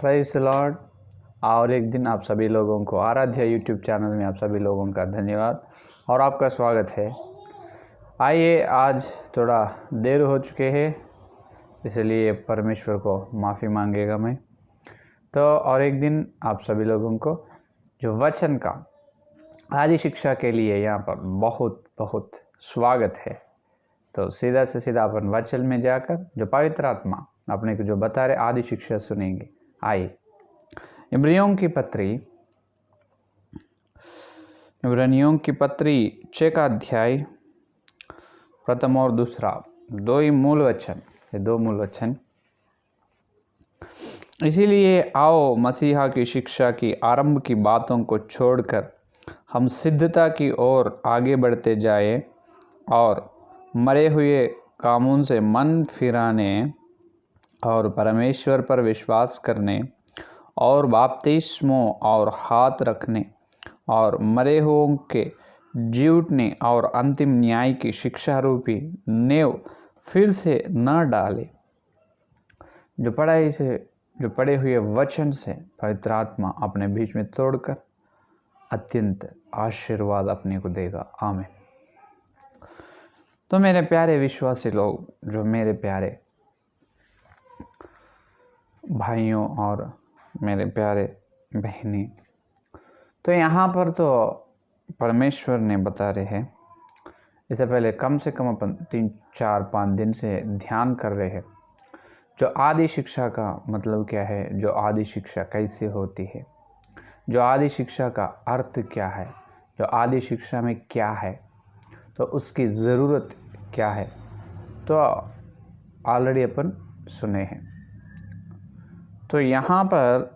Praise the Lord. और एक दिन आप सभी लोगों को आराध्य यूट्यूब चैनल में आप सभी लोगों का धन्यवाद और आपका स्वागत है। आइए, आज थोड़ा देर हो चुके हैं, इसलिए परमेश्वर को माफ़ी मांगेगा मैं। तो और एक दिन आप सभी लोगों को जो वचन का आदि शिक्षा के लिए यहाँ पर बहुत बहुत स्वागत है। तो सीधा से सीधा अपन वचन में जाकर जो पवित्र आत्मा अपने को जो बता रहे आदि शिक्षा सुनेंगे। आइए, इब्रानियों की पत्री 6 का अध्याय प्रथम और दूसरा दो मूल वचन। इसीलिए आओ मसीहा की शिक्षा की आरंभ की बातों को छोड़कर हम सिद्धता की ओर आगे बढ़ते जाए और मरे हुए कामों से मन फिराने और परमेश्वर पर विश्वास करने और बपतिस्मों और हाथ रखने और मरे हुओं के जी उठने और अंतिम न्याय की शिक्षा रूपी नेव फिर से न डाले। जो पढ़े हुए वचन से पवित्र आत्मा अपने बीच में तोड़कर अत्यंत आशीर्वाद अपने को देगा। आमीन। तो मेरे प्यारे विश्वासी लोग, जो मेरे प्यारे भाइयों और मेरे प्यारे बहनी, तो यहाँ पर तो परमेश्वर ने बता रहे हैं, इससे पहले कम से कम अपन 3-4-5 दिन से ध्यान कर रहे हैं जो आदि शिक्षा का मतलब क्या है, जो आदि शिक्षा कैसे होती है, जो आदि शिक्षा का अर्थ क्या है, जो आदि शिक्षा में क्या है, तो उसकी ज़रूरत क्या है, तो ऑलरेडी अपन सुने हैं। तो यहाँ पर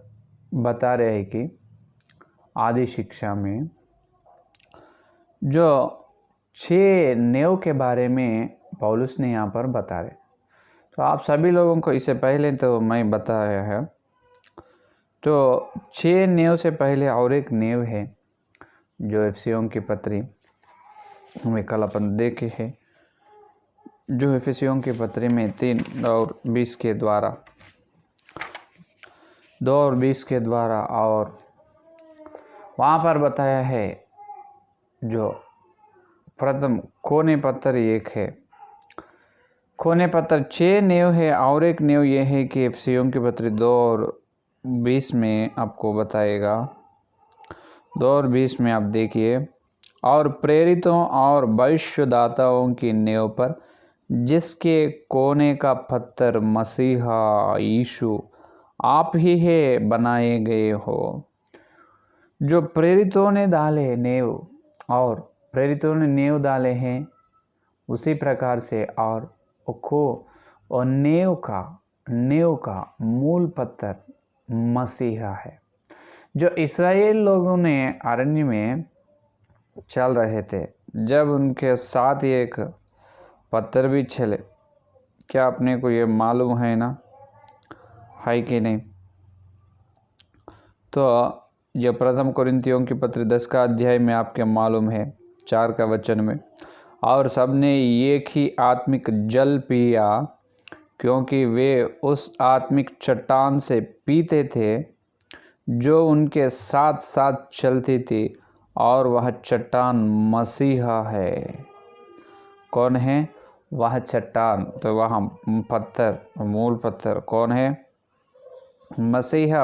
बता रहे हैं कि आदि शिक्षा में जो 6 नेव के बारे में पौलुस ने यहाँ पर बता रहे। तो आप सभी लोगों को इससे पहले तो मैं बताया है, तो 6 नेव से पहले और एक नेव है जो एफिसियों की पत्री हमें कल अपन देखे हैं, जो एफिसियों की पत्री में 3 और 20 के द्वारा 2 और 20 के द्वारा, और वहाँ पर बताया है जो प्रथम कोने पत्थर एक है, कोने पत्थर 6 नेव है, और एक नेव ये है कि एफिसियों की पत्री 2 और 20 में आपको बताएगा। 2 और 20 में आप देखिए, और प्रेरितों और भविष्यदाताओं की नेव पर जिसके कोने का पत्थर मसीहा यीशु आप ही है बनाए गए हो। जो प्रेरितों ने डाले नेव, और प्रेरितों ने नेव डाले हैं, उसी प्रकार से और नेव का मूल पत्थर मसीहा है। जो इस्राएल लोगों ने अरण्य में चल रहे थे, जब उनके साथ एक पत्थर भी चले, क्या अपने को ये मालूम है ना, है कि नहीं? तो यह प्रथम कोरिन्थियों की पत्री 10 का अध्याय में आपके मालूम है 4 का वचन में, और सबने एक ही आत्मिक जल पिया क्योंकि वे उस आत्मिक चट्टान से पीते थे जो उनके साथ साथ चलती थी, और वह चट्टान मसीहा है। कौन है वह चट्टान? तो वह पत्थर, मूल पत्थर कौन है? मसीहा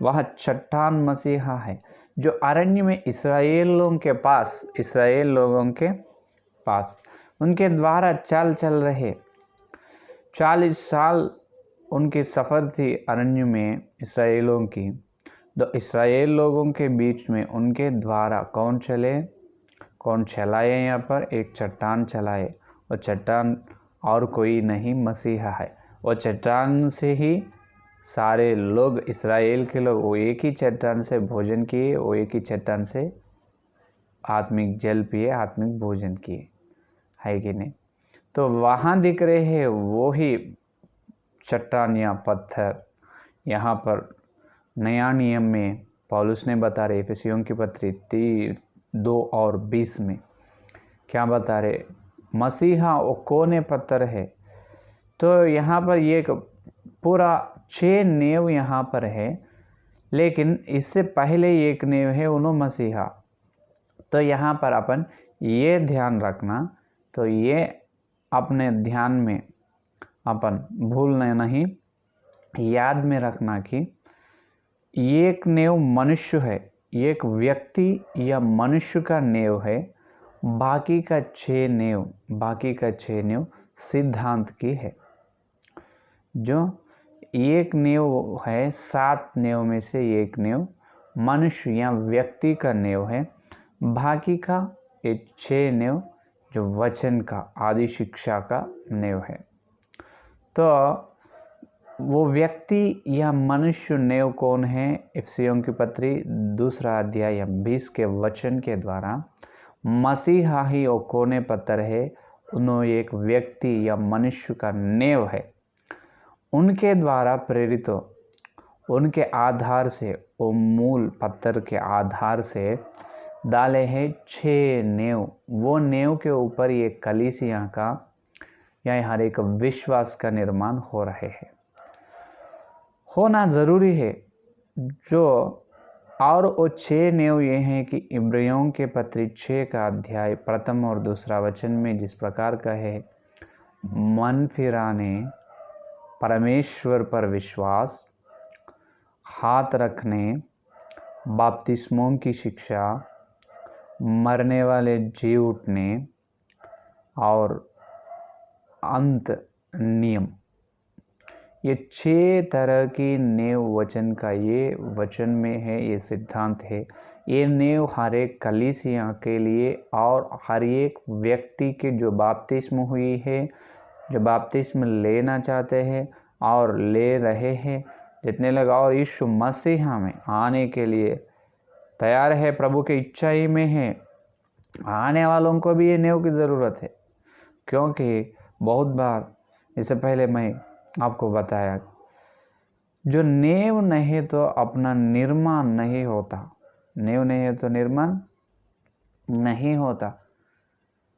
वह चट्टान मसीहा है, जो अरण्य में इस्राएल लोगों के पास उनके द्वारा चल रहे 40 साल उनकी सफ़र थी अरण्य में इस्राएलों की। तो इस्राएल लोगों के बीच में उनके द्वारा कौन चलाए? यहाँ पर एक चट्टान चलाए। वो चट्टान और कोई नहीं, मसीहा है। वो चट्टान से ही सारे लोग, इस्राएल के लोग, वो एक ही चट्टान से भोजन किए, वो एक ही चट्टान से आत्मिक जल पिए, आत्मिक भोजन किए, है कि नहीं? तो वहाँ दिख रहे हैं वो ही चट्टान या पत्थर। यहाँ पर नया नियम में पौलुस ने बता रहे, एफिसियों की पत्री 2 और 20 में क्या बता रहे? मसीहा वो कोने पत्थर है। तो यहाँ पर ये एक पूरा 6 नेव यहाँ पर है, लेकिन इससे पहले एक नेव है उनो मसीहा। तो यहाँ पर अपन ये ध्यान रखना, तो ये अपने ध्यान में अपन भूलना नहीं, याद में रखना कि एक नेव मनुष्य है, एक व्यक्ति या मनुष्य का नेव है, बाकी का 6 नेव सिद्धांत की है। जो एक नेव है, 7 नेव में से एक नेव मनुष्य या व्यक्ति का नेव है, बाकी का ये 6 नेव जो वचन का, आदि शिक्षा का नेव है। तो वो व्यक्ति या मनुष्य नेव कौन है? इफिसियों की पत्री 2 अध्याय 20 के वचन के द्वारा मसीहा ही ओ कोने पत्थर है, उन्होंने एक व्यक्ति या मनुष्य का नेव है। उनके द्वारा प्रेरित हो, उनके आधार से, वो मूल पत्थर के आधार से डाले हैं 6 नेव। वो नेव के ऊपर ये कलीसिया का या हर एक विश्वास का निर्माण हो रहे हैं, होना ज़रूरी है। जो और वो 6 नेव ये हैं कि इब्रियों के पत्री 6 का अध्याय 1 और 2 वचन में जिस प्रकार का है, मन फिराने, परमेश्वर पर विश्वास, हाथ रखने, बपतिस्मों की शिक्षा, मरने वाले जी उठने और अंत नियम, ये 6 तरह की नेव वचन का ये वचन में है, ये सिद्धांत है। ये नेव हर एक कलीसिया के लिए और हर एक व्यक्ति के जो बपतिस्म हुई है, जो बपतिस्म लेना चाहते हैं और ले रहे हैं, जितने लोग और यीशु मसीह में आने के लिए तैयार है, प्रभु की इच्छा ही में है, आने वालों को भी ये नेव की ज़रूरत है। क्योंकि बहुत बार, इससे पहले मैं आपको बताया, जो नेव नहीं तो अपना निर्माण नहीं होता, नेव नहीं है तो निर्माण नहीं होता।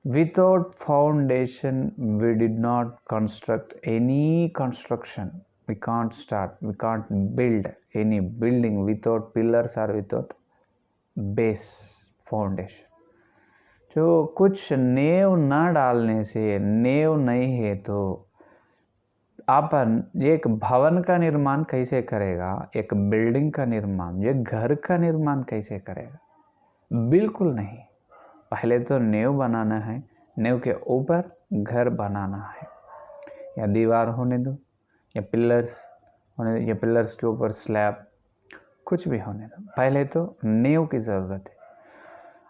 Without foundation, we did not construct any construction. We can't start, we can't build any building without pillars or without base foundation. जो कुछ नेव ना डालने से, नेव नहीं है तो अपन एक भवन का निर्माण कैसे करेगा, एक बिल्डिंग का निर्माण, एक घर का निर्माण कैसे करेगा? बिल्कुल नहीं। पहले तो नेव बनाना है, नेव के ऊपर घर बनाना है, या दीवार होने दो, या पिलर्स होने दो, या पिलर्स के ऊपर स्लैब, कुछ भी होने दो, पहले तो नेव की ज़रूरत है।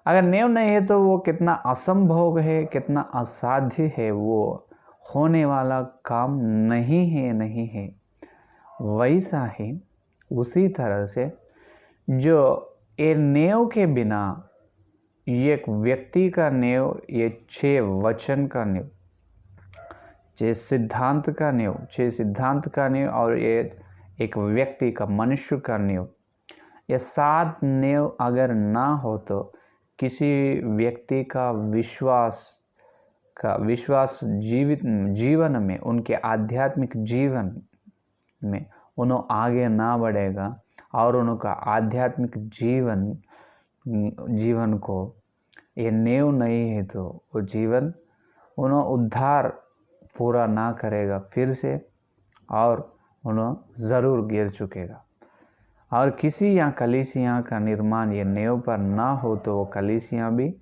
अगर नेव नहीं है तो वो कितना असंभव है, कितना असाध्य है, वो होने वाला काम नहीं है। वैसा ही उसी तरह से जो ये नेव के बिना, एक व्यक्ति का नेव, ये 6 वचन का नेव, 6 सिद्धांत का नेव, 6 सिद्धांत का नेव और ये एक व्यक्ति का, मनुष्य का नेव, ये 7 नेव अगर ना हो तो किसी व्यक्ति का विश्वास जीवन में, उनके आध्यात्मिक जीवन में उन्होंने आगे ना बढ़ेगा और उनका आध्यात्मिक जीवन को ये नेव नहीं है तो वो जीवन उन्होंने उद्धार पूरा ना करेगा फिर से, और उन्होंने ज़रूर गिर चुकेगा। और किसी या कलीसिया का निर्माण ये नेव पर ना हो तो वो कलीसिया भी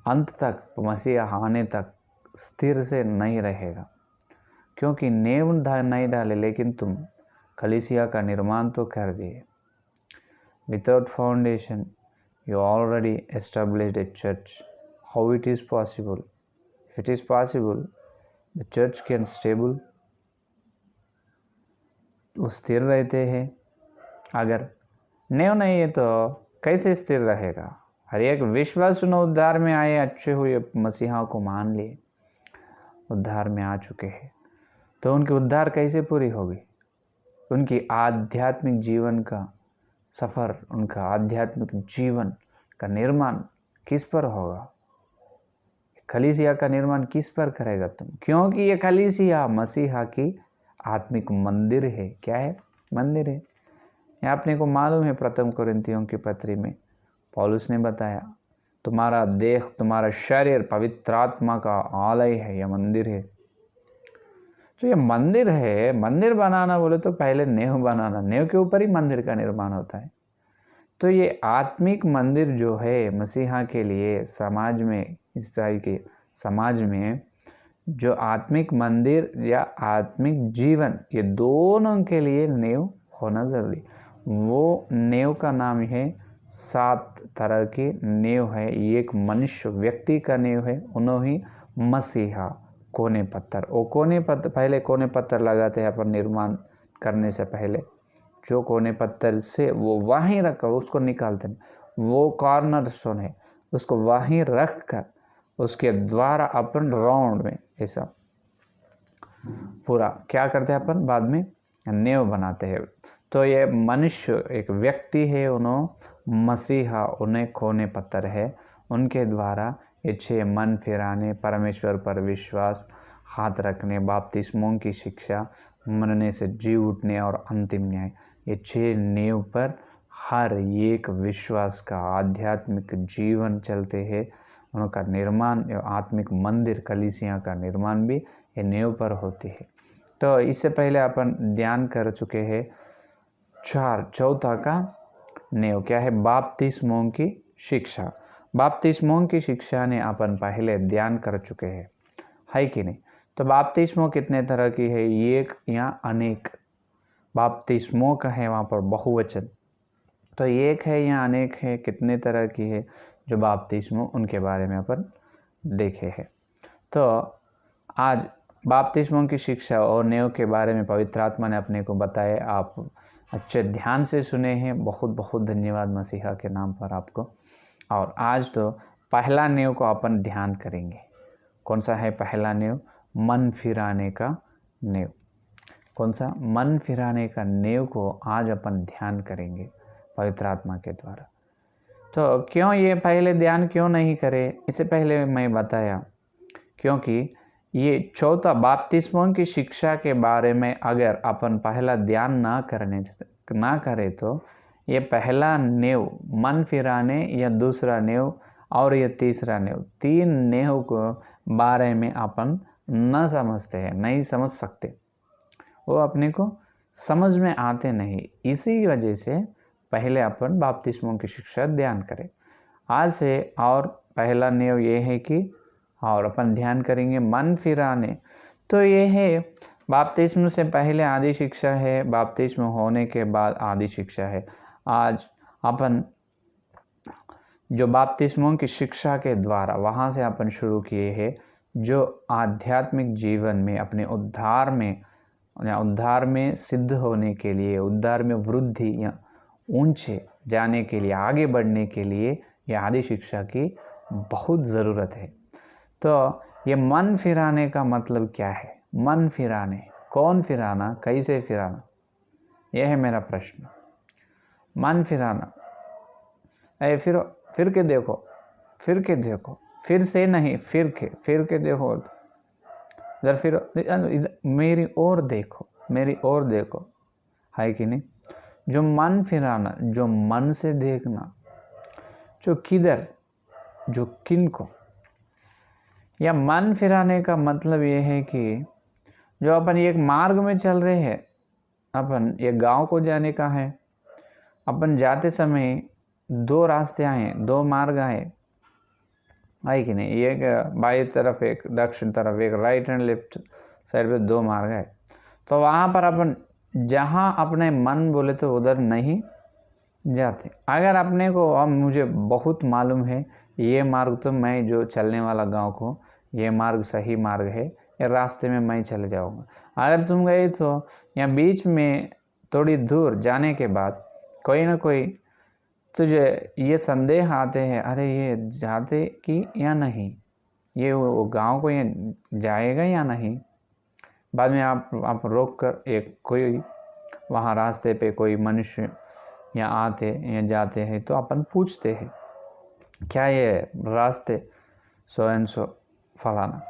अंत तक, मसीह आने तक स्थिर से नहीं रहेगा। क्योंकि नेव नहीं डाले, लेकिन तुम कलीसिया का निर्माण तो कर दिए। Without foundation you already established a church. How it is possible? If it is possible, the church can stable, वो स्थिर रहते हैं। अगर नेव नहीं है तो कैसे स्थिर रहेगा? हर एक विश्वास उद्धार में आए, अच्छे हुए मसीहा को मान लिए, उद्धार में आ चुके हैं, तो उनकी उद्धार कैसे पूरी होगी? उनकी आध्यात्मिक जीवन का सफ़र, उनका आध्यात्मिक जीवन का निर्माण किस पर होगा? कलीसिया का निर्माण किस पर करेगा तुम? क्योंकि ये कलीसिया मसीहा की आत्मिक मंदिर है। क्या है? मंदिर है। ये आपने को मालूम है, प्रथम कोरिन्थियों की पत्री में पौलुस ने बताया, तुम्हारा देह, तुम्हारा शरीर पवित्र आत्मा का आलय है, यह मंदिर है। तो ये मंदिर है। मंदिर बनाना बोले तो पहले नेव बनाना, नेव के ऊपर ही मंदिर का निर्माण होता है। तो ये आत्मिक मंदिर जो है मसीहा के लिए समाज में, ईसाई के समाज में जो आत्मिक मंदिर या आत्मिक जीवन, ये दोनों के लिए नेव होना जरूरी। वो नेव का नाम है, 7 तरह की नेव है। एक मनुष्य व्यक्ति का नेव है, उन्होंने मसीहा कोने पत्थर। वो कोने पत्थर, पहले कोने पत्थर लगाते हैं अपन निर्माण करने से पहले। जो कोने पत्थर से वो वहीं रखकर उसको निकालते हैं, वो कॉर्नर स्टोन है, उसको वहीं रख कर उसके द्वारा अपन राउंड में ऐसा पूरा क्या करते हैं, अपन बाद में नेव बनाते हैं। तो ये मनुष्य एक व्यक्ति है, उन्होंने मसीहा, उन्हें कोने पत्थर है। उनके द्वारा ये 6 मन फिराने, परमेश्वर पर विश्वास, हाथ रखने, बपतिस्मों की शिक्षा, मरने से जी उठने और अंतिम न्याय, ये 6 नींव पर हर एक विश्वास का आध्यात्मिक जीवन चलते हैं। उनका निर्माण, आत्मिक मंदिर कलीसिया का निर्माण भी ये नींव पर होती है। तो इससे पहले अपन ध्यान कर चुके हैं चौथा का नींव क्या है? बपतिस्मों की शिक्षा। बपतिस्मों की शिक्षा ने अपन पहले ध्यान कर चुके हैं, है कि नहीं? तो बपतिस्मों कितने तरह की है? एक या अनेक। बपतिस्मों का है वहाँ पर बहुवचन, तो एक है या अनेक है, कितने तरह की है जो बपतिस्मों, उनके बारे में अपन देखे हैं। तो आज बपतिस्मों की शिक्षा और नेव के बारे में पवित्र आत्मा ने अपने को बताया। आप अच्छे ध्यान से सुने हैं, बहुत बहुत धन्यवाद मसीहा के नाम पर आपको। और आज तो पहला नेव को अपन ध्यान करेंगे। कौन सा है पहला नेव? मन फिराने का नेव। कौन सा? मन फिराने का नेव को आज अपन ध्यान करेंगे पवित्र आत्मा के द्वारा। तो क्यों ये पहले ध्यान क्यों नहीं करे, इससे पहले मैं बताया, क्योंकि ये चौथा बपतिस्मों की शिक्षा के बारे में अगर अपन पहला ध्यान ना करें तो ये पहला नेव मन फिराने, या दूसरा नेव और ये तीसरा नेव, 3 नेव को बारे में अपन न समझते हैं, नहीं समझ सकते, वो अपने को समझ में आते नहीं। इसी वजह से पहले अपन बपतिस्मों की शिक्षा ध्यान करें आज से। और पहला नेव ये है कि, और अपन ध्यान करेंगे मन फिराने। तो ये है बपतिस्म से पहले आदि शिक्षा है, बपतिस्म होने के बाद आदि शिक्षा है। आज अपन जो बपतिस्मों की शिक्षा के द्वारा वहाँ से अपन शुरू किए हैं, जो आध्यात्मिक जीवन में अपने उद्धार में सिद्ध होने के लिए, उद्धार में वृद्धि या ऊंचे जाने के लिए, आगे बढ़ने के लिए ये आदि शिक्षा की बहुत ज़रूरत है। तो ये मन फिराने का मतलब क्या है? मन फिराने, कौन फिराना, कैसे फिराना, यह है मेरा प्रश्न। मन फिराना, फिर के देखो, फिर से नहीं, फिर के देखो, इधर फिर, मेरी ओर देखो, है कि नहीं? जो मन फिराना, जो मन से देखना, जो किधर, जो किन को, या मन फिराने का मतलब ये है कि जो अपन एक मार्ग में चल रहे हैं, अपन एक गांव को जाने का है, अपन जाते समय 2 रास्ते आए, 2 मार्ग आए, है कि नहीं? एक बाई तरफ, एक दक्षिण तरफ, एक राइट एंड लेफ्ट साइड पे 2 मार्ग है। तो वहाँ पर अपन जहाँ अपने मन बोले तो उधर नहीं जाते। अगर अपने को, अब मुझे बहुत मालूम है ये मार्ग, तो मैं जो चलने वाला गांव को, ये मार्ग सही मार्ग है, ये रास्ते में मैं चले जाऊंगा। अगर तुम गए तो या बीच में थोड़ी दूर जाने के बाद कोई ना कोई तुझे ये संदेह आते हैं, अरे ये जाते कि या नहीं, ये वो गांव को ये जाएगा या नहीं। बाद में आप रोक कर एक कोई वहाँ रास्ते पे कोई मनुष्य या आते या जाते हैं, तो अपन पूछते हैं क्या ये रास्ते सो एंड सो फलाना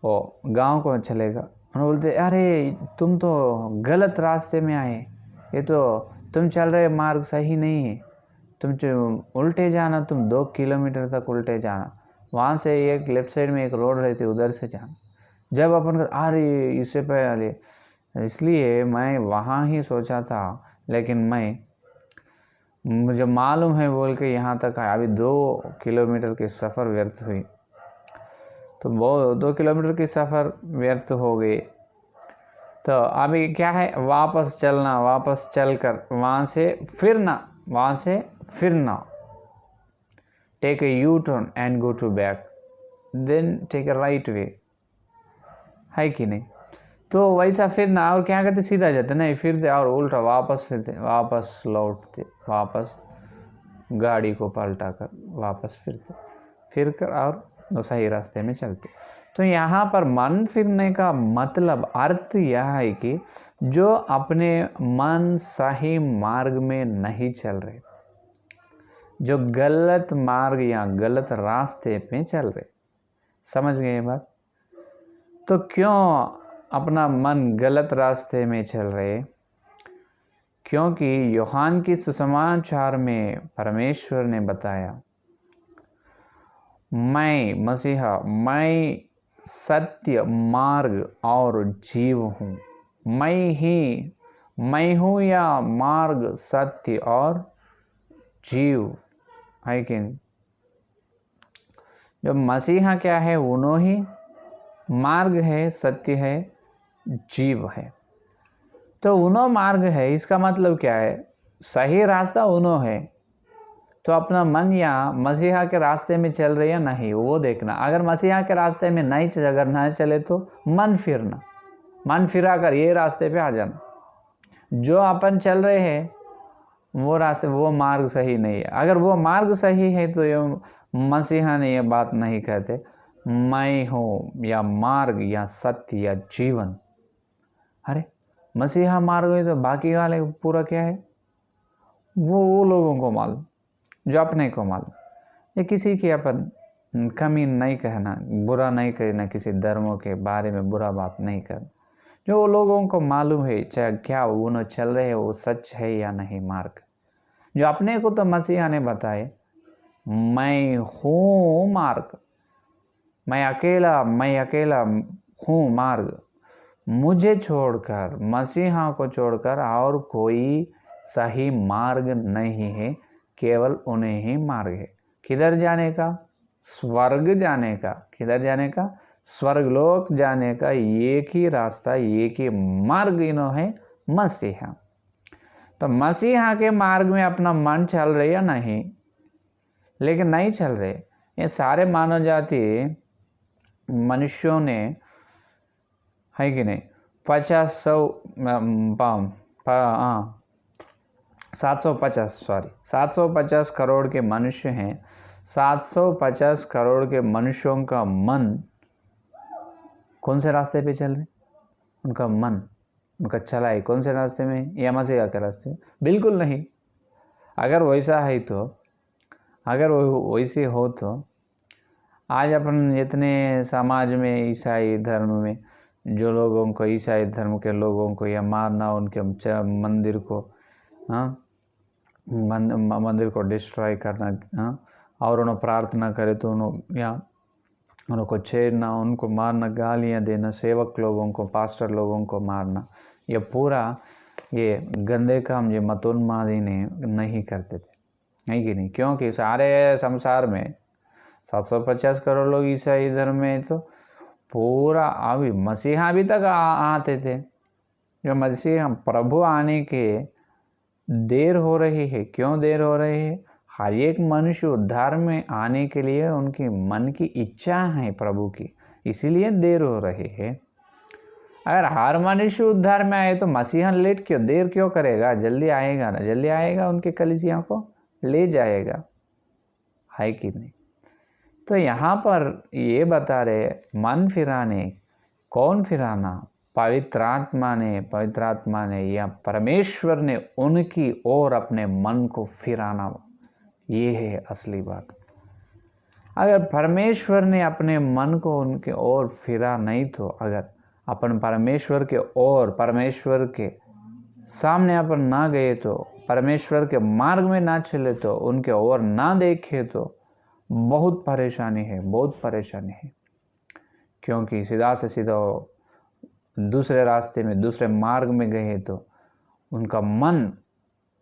वो गांव को चलेगा? उन्होंने बोलते अरे तुम तो गलत रास्ते में आए, ये तो तुम चल रहे मार्ग सही नहीं है, तुम उल्टे जाना, तुम 2 किलोमीटर तक उल्टे जाना, वहाँ से एक लेफ्ट साइड में एक रोड रहती है उधर से जाना। जब अपन अरे इससे पहले, इसलिए मैं वहाँ ही सोचा था, लेकिन मुझे मालूम है बोल के यहाँ तक आया। अभी 2 किलोमीटर की सफ़र व्यर्थ हुई, तो वो 2 किलोमीटर की सफ़र व्यर्थ हो गई। तो अभी क्या है, वापस चलना, वापस चलकर वहाँ से फिरना, take a U turn and go to back, then take a right way, है कि नहीं। तो वैसा फिरना, और क्या करते, सीधा जाते नहीं, फिरते और उल्टा वापस फिरते, वापस लौटते, वापस गाड़ी को पलटा कर वापस फिर कर और सही रास्ते में चलते। तो यहाँ पर मन फिरने का मतलब, अर्थ यह है कि जो अपने मन सही मार्ग में नहीं चल रहे, जो गलत मार्ग या गलत रास्ते पे चल रहे, समझ गए बात। तो क्यों अपना मन गलत रास्ते में चल रहे? क्योंकि यूहन्ना की सुसमाचार में परमेश्वर ने बताया, मैं मसीहा, मैं सत्य, मार्ग और जीव हूँ। मैं हूँ या मार्ग, सत्य और जीव, है कि नहीं। जो मसीहा क्या है, उन्हों ही मार्ग है, सत्य है, जीव है। तो उन्हों मार्ग है, इसका मतलब क्या है, सही रास्ता उन्हों है। तो अपना मन या मसीहा के रास्ते में चल रहे या नहीं, वो देखना। अगर मसीहा के रास्ते में अगर ना चले तो मन फिरा कर ये रास्ते पे आ जाना। जो अपन चल रहे हैं वो रास्ते, वो मार्ग सही नहीं है। अगर वो मार्ग सही है तो ये मसीहा ने ये बात नहीं कहते, मैं हूँ या मार्ग या सत्य या जीवन। अरे मसीहा मार्ग है तो बाकी वाले पूरा क्या है, वो लोगों को मालूम, जो अपने को मालूम। ये किसी की अपन कमी नहीं कहना, बुरा नहीं कहना, किसी धर्मों के बारे में बुरा बात नहीं करना। जो लोगों को मालूम है, चाहे क्या वो चल रहे हैं, वो सच है या नहीं मार्ग। जो अपने को तो मसीहा ने बताए, मैं हूँ मार्ग, मैं अकेला हूँ मार्ग, मुझे छोड़कर, मसीहा को छोड़कर और कोई सही मार्ग नहीं है, केवल उन्हें ही मार्ग है। किधर जाने का? स्वर्ग जाने का। किधर जाने का? स्वर्गलोक जाने का एक ही रास्ता, एक ही मार्ग इन्हों है, मसीहा। तो मसीहा के मार्ग में अपना मन चल रहे या नहीं? लेकिन नहीं चल रहे। ये सारे मानव जाति मनुष्यों ने, है कि नहीं, 750 करोड़ के मनुष्य हैं। 750 करोड़ के मनुष्यों का मन कौन से रास्ते पे चल रहे? उनका मन, उनका चला है कौन से रास्ते में? या मसीहा के रास्ते में? बिल्कुल नहीं। अगर वैसा है तो, अगर वो वैसे हो तो आज अपन इतने समाज में, ईसाई धर्म में जो लोगों को, ईसाई धर्म के लोगों को या मारना, उनके मंदिर को, मंदिर को डिस्ट्रॉय करना, और उन्हें प्रार्थना करे तो उनको छेड़ना, उनको मारना, गालियाँ देना, सेवक लोगों को, पास्टर लोगों को मारना, ये पूरा ये गंदे काम ये मतोन्मादी ने नहीं करते थे, है कि नहीं। क्योंकि सारे संसार में 750 करोड़ लोग ईसाई धर्म में, तो पूरा अभी मसीहा अभी तक आते थे। जो मसीहा प्रभु आने के देर हो रही है। क्यों देर हो रही है? हर एक मनुष्य उद्धार में आने के लिए उनकी मन की इच्छा है प्रभु की, इसीलिए देर हो रही है। अगर हर मनुष्य उद्धार में आए तो मसीहा देर क्यों करेगा? जल्दी आएगा ना, जल्दी आएगा, उनके कलीसिया को ले जाएगा, है कि नहीं। तो यहाँ पर ये बता रहे, मन फिराने, कौन फिराना? पवित्र आत्मा ने या परमेश्वर ने उनकी ओर अपने मन को फिराना, ये है असली बात। अगर परमेश्वर ने अपने मन को उनके ओर फिरा नहीं, तो अगर अपन परमेश्वर के और परमेश्वर के सामने अपन ना गए तो, परमेश्वर के मार्ग में ना चले तो, उनके ओर ना देखे तो बहुत परेशानी है, बहुत परेशानी है। क्योंकि सीधा से सीधा दूसरे रास्ते में, दूसरे मार्ग में गए तो, उनका मन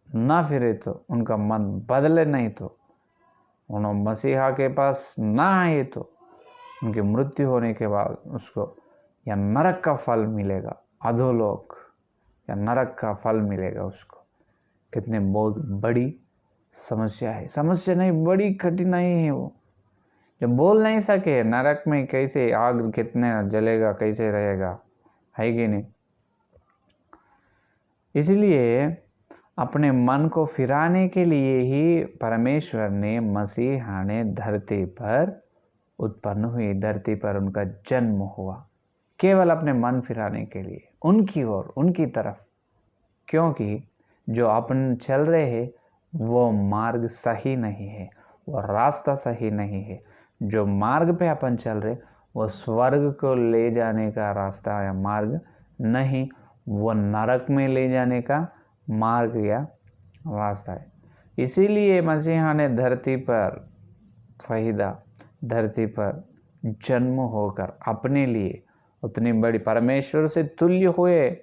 ना फिरे तो, उनका मन बदले नहीं तो, उन्होंने मसीहा के पास ना आए तो उनकी मृत्यु होने के बाद उसको या नरक का फल मिलेगा, अधोलोक या नरक का फल मिलेगा उसको। कितने बहुत बड़ी समस्या है, समस्या नहीं, बड़ी कठिनाई है वो। जब बोल नहीं सके नरक में कैसे आग कितने जलेगा, कैसे रहेगा, है कि नहीं। इसलिए अपने मन को फिराने के लिए ही परमेश्वर ने, मसीहा ने धरती पर उत्पन्न हुई, धरती पर उनका जन्म हुआ, केवल अपने मन फिराने के लिए, उनकी ओर, उनकी तरफ। क्योंकि जो अपन चल रहे हैं वो मार्ग सही नहीं है, वो रास्ता सही नहीं है। जो मार्ग पे अपन चल रहे वो स्वर्ग को ले जाने का रास्ता या मार्ग नहीं, वो नरक में ले जाने का मार्ग या रास्ता है। इसीलिए मसीहा ने धरती पर फहीदा, धरती पर जन्म होकर अपने लिए उतनी बड़ी, परमेश्वर से तुल्य हुए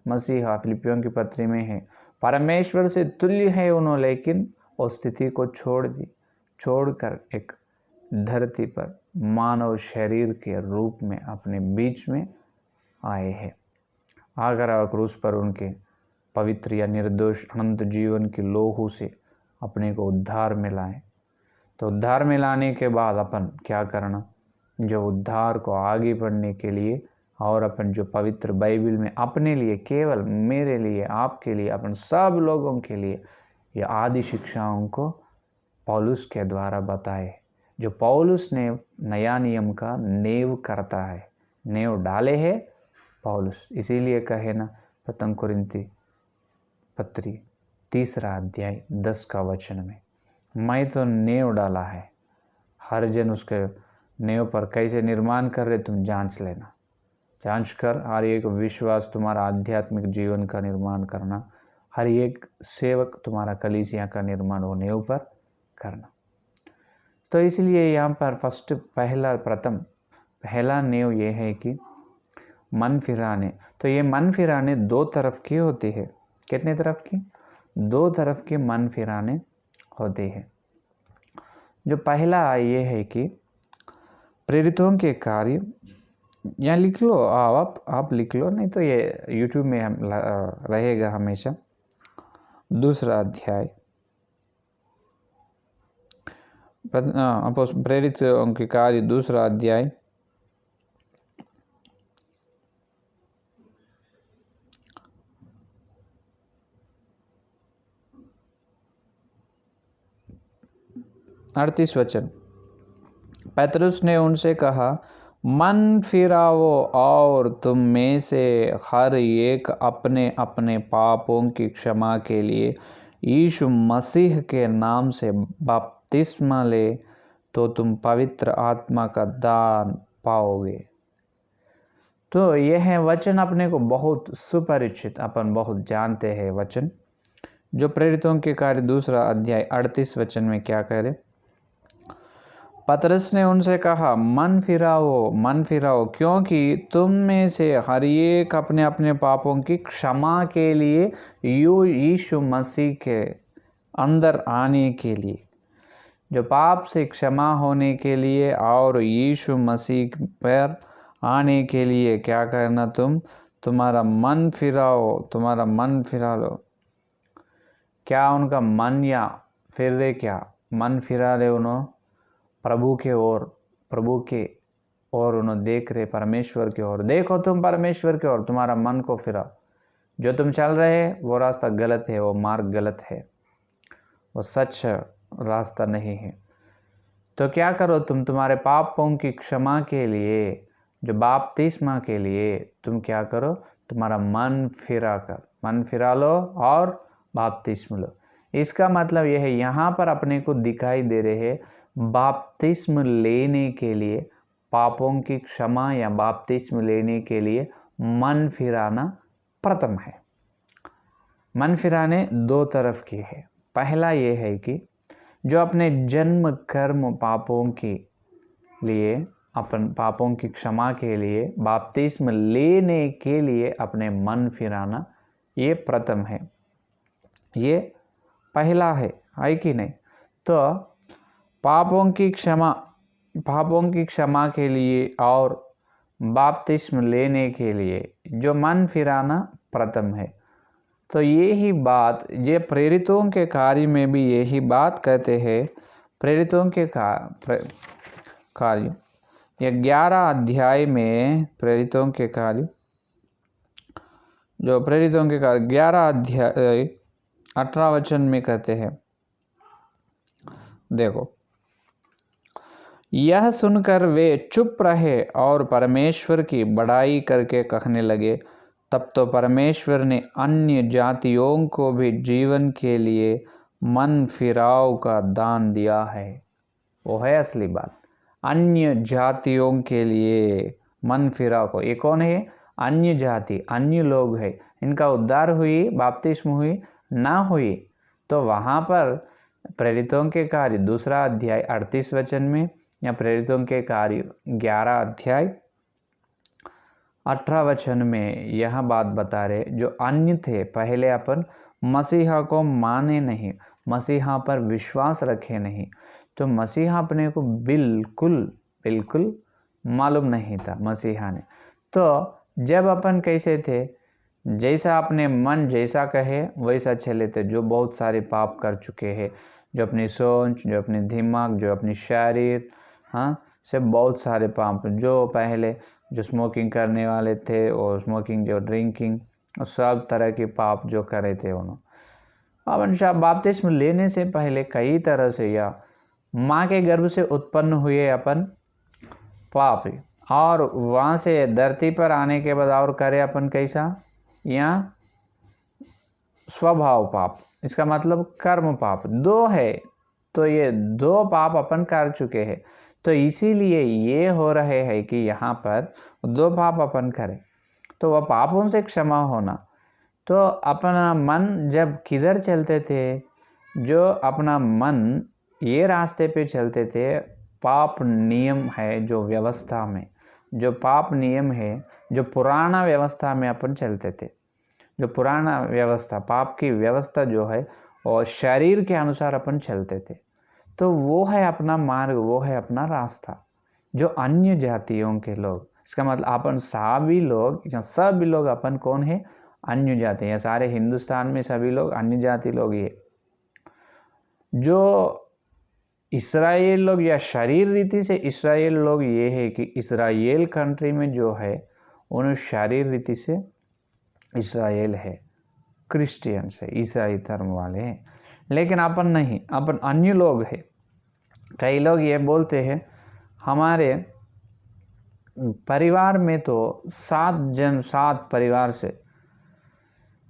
मसीहा, फिलिपियों की पत्री में है, परमेश्वर से तुल्य है उन्होंने, लेकिन उस स्थिति को छोड़ दी, छोड़कर एक धरती पर मानव शरीर के रूप में अपने बीच में आए हैं। आकर क्रूस पर उनके पवित्र या निर्दोष अनंत जीवन के लोहू से अपने को उद्धार में लाए। तो उद्धार में लाने के बाद अपन क्या करना, जो उद्धार को आगे बढ़ने के लिए और अपन जो पवित्र बाइबल में अपने लिए, केवल मेरे लिए, आपके लिए, अपन सब लोगों के लिए ये आदि शिक्षाओं को पौलुस के द्वारा बताए, जो पौलुस ने नया नियम का नींव करता है, नींव डाले है पौलुस। इसीलिए कहे ना प्रथम कुरिन्ती पत्री 3 अध्याय 10 का वचन में, मैं तो नींव डाला है, हर जन उसके नींव पर कैसे निर्माण कर रहे तुम जांच लेना, जांच कर हर एक विश्वास तुम्हारा आध्यात्मिक जीवन का निर्माण करना, हर एक सेवक तुम्हारा कलीसिया का निर्माण वो नींव पर करना। तो इसलिए यहाँ पर पहला नींव ये है कि मन फिराने। तो ये मन फिराने 2 तरफ की होती है। कितने तरफ की? 2 तरफ की मन फिराने होते हैं। जो पहला ये है कि प्रेरितों के कार्य, यहाँ लिख लो आप लिख लो, नहीं तो ये YouTube में हम रहेगा हमेशा। 2 अध्याय प्रेरितों के कार्य 2 अध्याय 38 वचन। पतरस ने उनसे कहा, मन फिराओ और तुम में से हर एक अपने अपने पापों की क्षमा के लिए यीशु मसीह के नाम से बपतिस्मा ले, तो तुम पवित्र आत्मा का दान पाओगे। तो यह वचन अपने को बहुत सुपरिचित, अपन बहुत जानते हैं वचन, जो प्रेरितों के कार्य 2 अध्याय 38 वचन में क्या कह रहे। पतरस ने उनसे कहा, मन फिराओ, क्योंकि तुम में से हर एक अपने अपने पापों की क्षमा के लिए यीशु मसीह के अंदर आने के लिए, जो पाप से क्षमा होने के लिए और यीशु मसीह पर आने के लिए क्या करना, तुम्हारा मन फिरा लो। क्या उनका मन या फिर रहे, क्या मन फिरा रहे उन्होंने प्रभु के ओर उन्होंने देख रहे, परमेश्वर की ओर देखो, तुम परमेश्वर की ओर तुम्हारा मन को फिराओ। जो तुम चल रहे हैं वो रास्ता गलत है, वो मार्ग गलत है, वो सच रास्ता नहीं है। तो क्या करो, तुम्हारे पापों की क्षमा के लिए, जो बपतिस्मा के लिए तुम क्या करो, तुम्हारा मन फिरा लो और बपतिस्मा लो। इसका मतलब यह है, यहाँ पर अपने को दिखाई दे रहे हैं बपतिस्म लेने के लिए, पापों की क्षमा या बपतिस्म लेने के लिए मन फिराना प्रथम है। मन फिराने दो तरफ की है। पहला ये है कि जो अपने जन्म कर्म पापों के लिए, अपन पापों की क्षमा के लिए बपतिस्म लेने के लिए अपने मन फिराना, ये प्रथम है, ये पहला है कि नहीं। तो पापों की क्षमा के लिए और बपतिस्म लेने के लिए जो मन फिराना प्रथम है। तो यही बात ये प्रेरितों के कार्य में भी यही बात कहते हैं। प्रेरितों के कार्य ये 11 अध्याय में प्रेरितों के कार्य, जो प्रेरितों के कार्य 11 अध्याय 18 वचन में कहते हैं, देखो, यह सुनकर वे चुप रहे और परमेश्वर की बड़ाई करके कहने लगे, तब तो परमेश्वर ने अन्य जातियों को भी जीवन के लिए मन फिराव का दान दिया है। वो है असली बात, अन्य जातियों के लिए मन फिराव को। ये कौन है? अन्य जाति, अन्य लोग है, इनका उद्धार हुई, बपतिस्म हुई ना हुई। तो वहाँ पर प्रेरितों के कार्य 2 अध्याय 38 वचन में, या प्रेरितों के कार्य 11 अध्याय 18 वचन में यह बात बता रहे, जो अन्य थे पहले अपन मसीहा को माने नहीं, मसीहा पर विश्वास रखे नहीं, तो मसीहा अपने को बिल्कुल मालूम नहीं था मसीहा ने। तो जब अपन कैसे थे, जैसा अपने मन जैसा कहे वैसा चले थे, जो बहुत सारे पाप कर चुके हैं, जो अपनी सोच, जो अपनी दिमाग, जो अपनी शरीर, से बहुत सारे पाप, जो पहले जो स्मोकिंग करने वाले थे और स्मोकिंग, जो ड्रिंकिंग, सब तरह के पाप जो करे थे उन्होंने। अपन बपतिस्म लेने से पहले कई तरह से, या माँ के गर्भ से उत्पन्न हुए अपन पाप, और वहाँ से धरती पर आने के बाद और करे अपन कैसा, या स्वभाव पाप, इसका मतलब कर्म पाप, 2 है। तो ये 2 पाप अपन कर चुके हैं, तो इसीलिए ये हो रहे हैं कि यहाँ पर 2 पाप अपन करें, तो वह पापों से क्षमा होना। तो अपना मन जब किधर चलते थे, जो अपना मन ये रास्ते पे चलते थे, पाप नियम है जो व्यवस्था में, जो पाप नियम है, जो पुराना व्यवस्था में अपन चलते थे, जो पुराना व्यवस्था, पाप की व्यवस्था जो है, और शरीर के अनुसार अपन चलते थे, तो वो है अपना मार्ग, वो है अपना रास्ता। जो अन्य जातियों के लोग, इसका मतलब अपन सभी लोग अपन कौन है? अन्य जाति। या सारे हिंदुस्तान में सभी लोग अन्य जाति लोग ही है। जो इस्राएल लोग या शरीर रीति से इस्राएल लोग ये है कि इस्राएल कंट्री में जो है उन शरीर रीति से इस्राएल है, क्रिश्चियंस है, ईसाई धर्म वाले हैं। लेकिन अपन नहीं, अपन अन्य लोग हैं। कई लोग ये बोलते हैं हमारे परिवार में तो 7 परिवार से,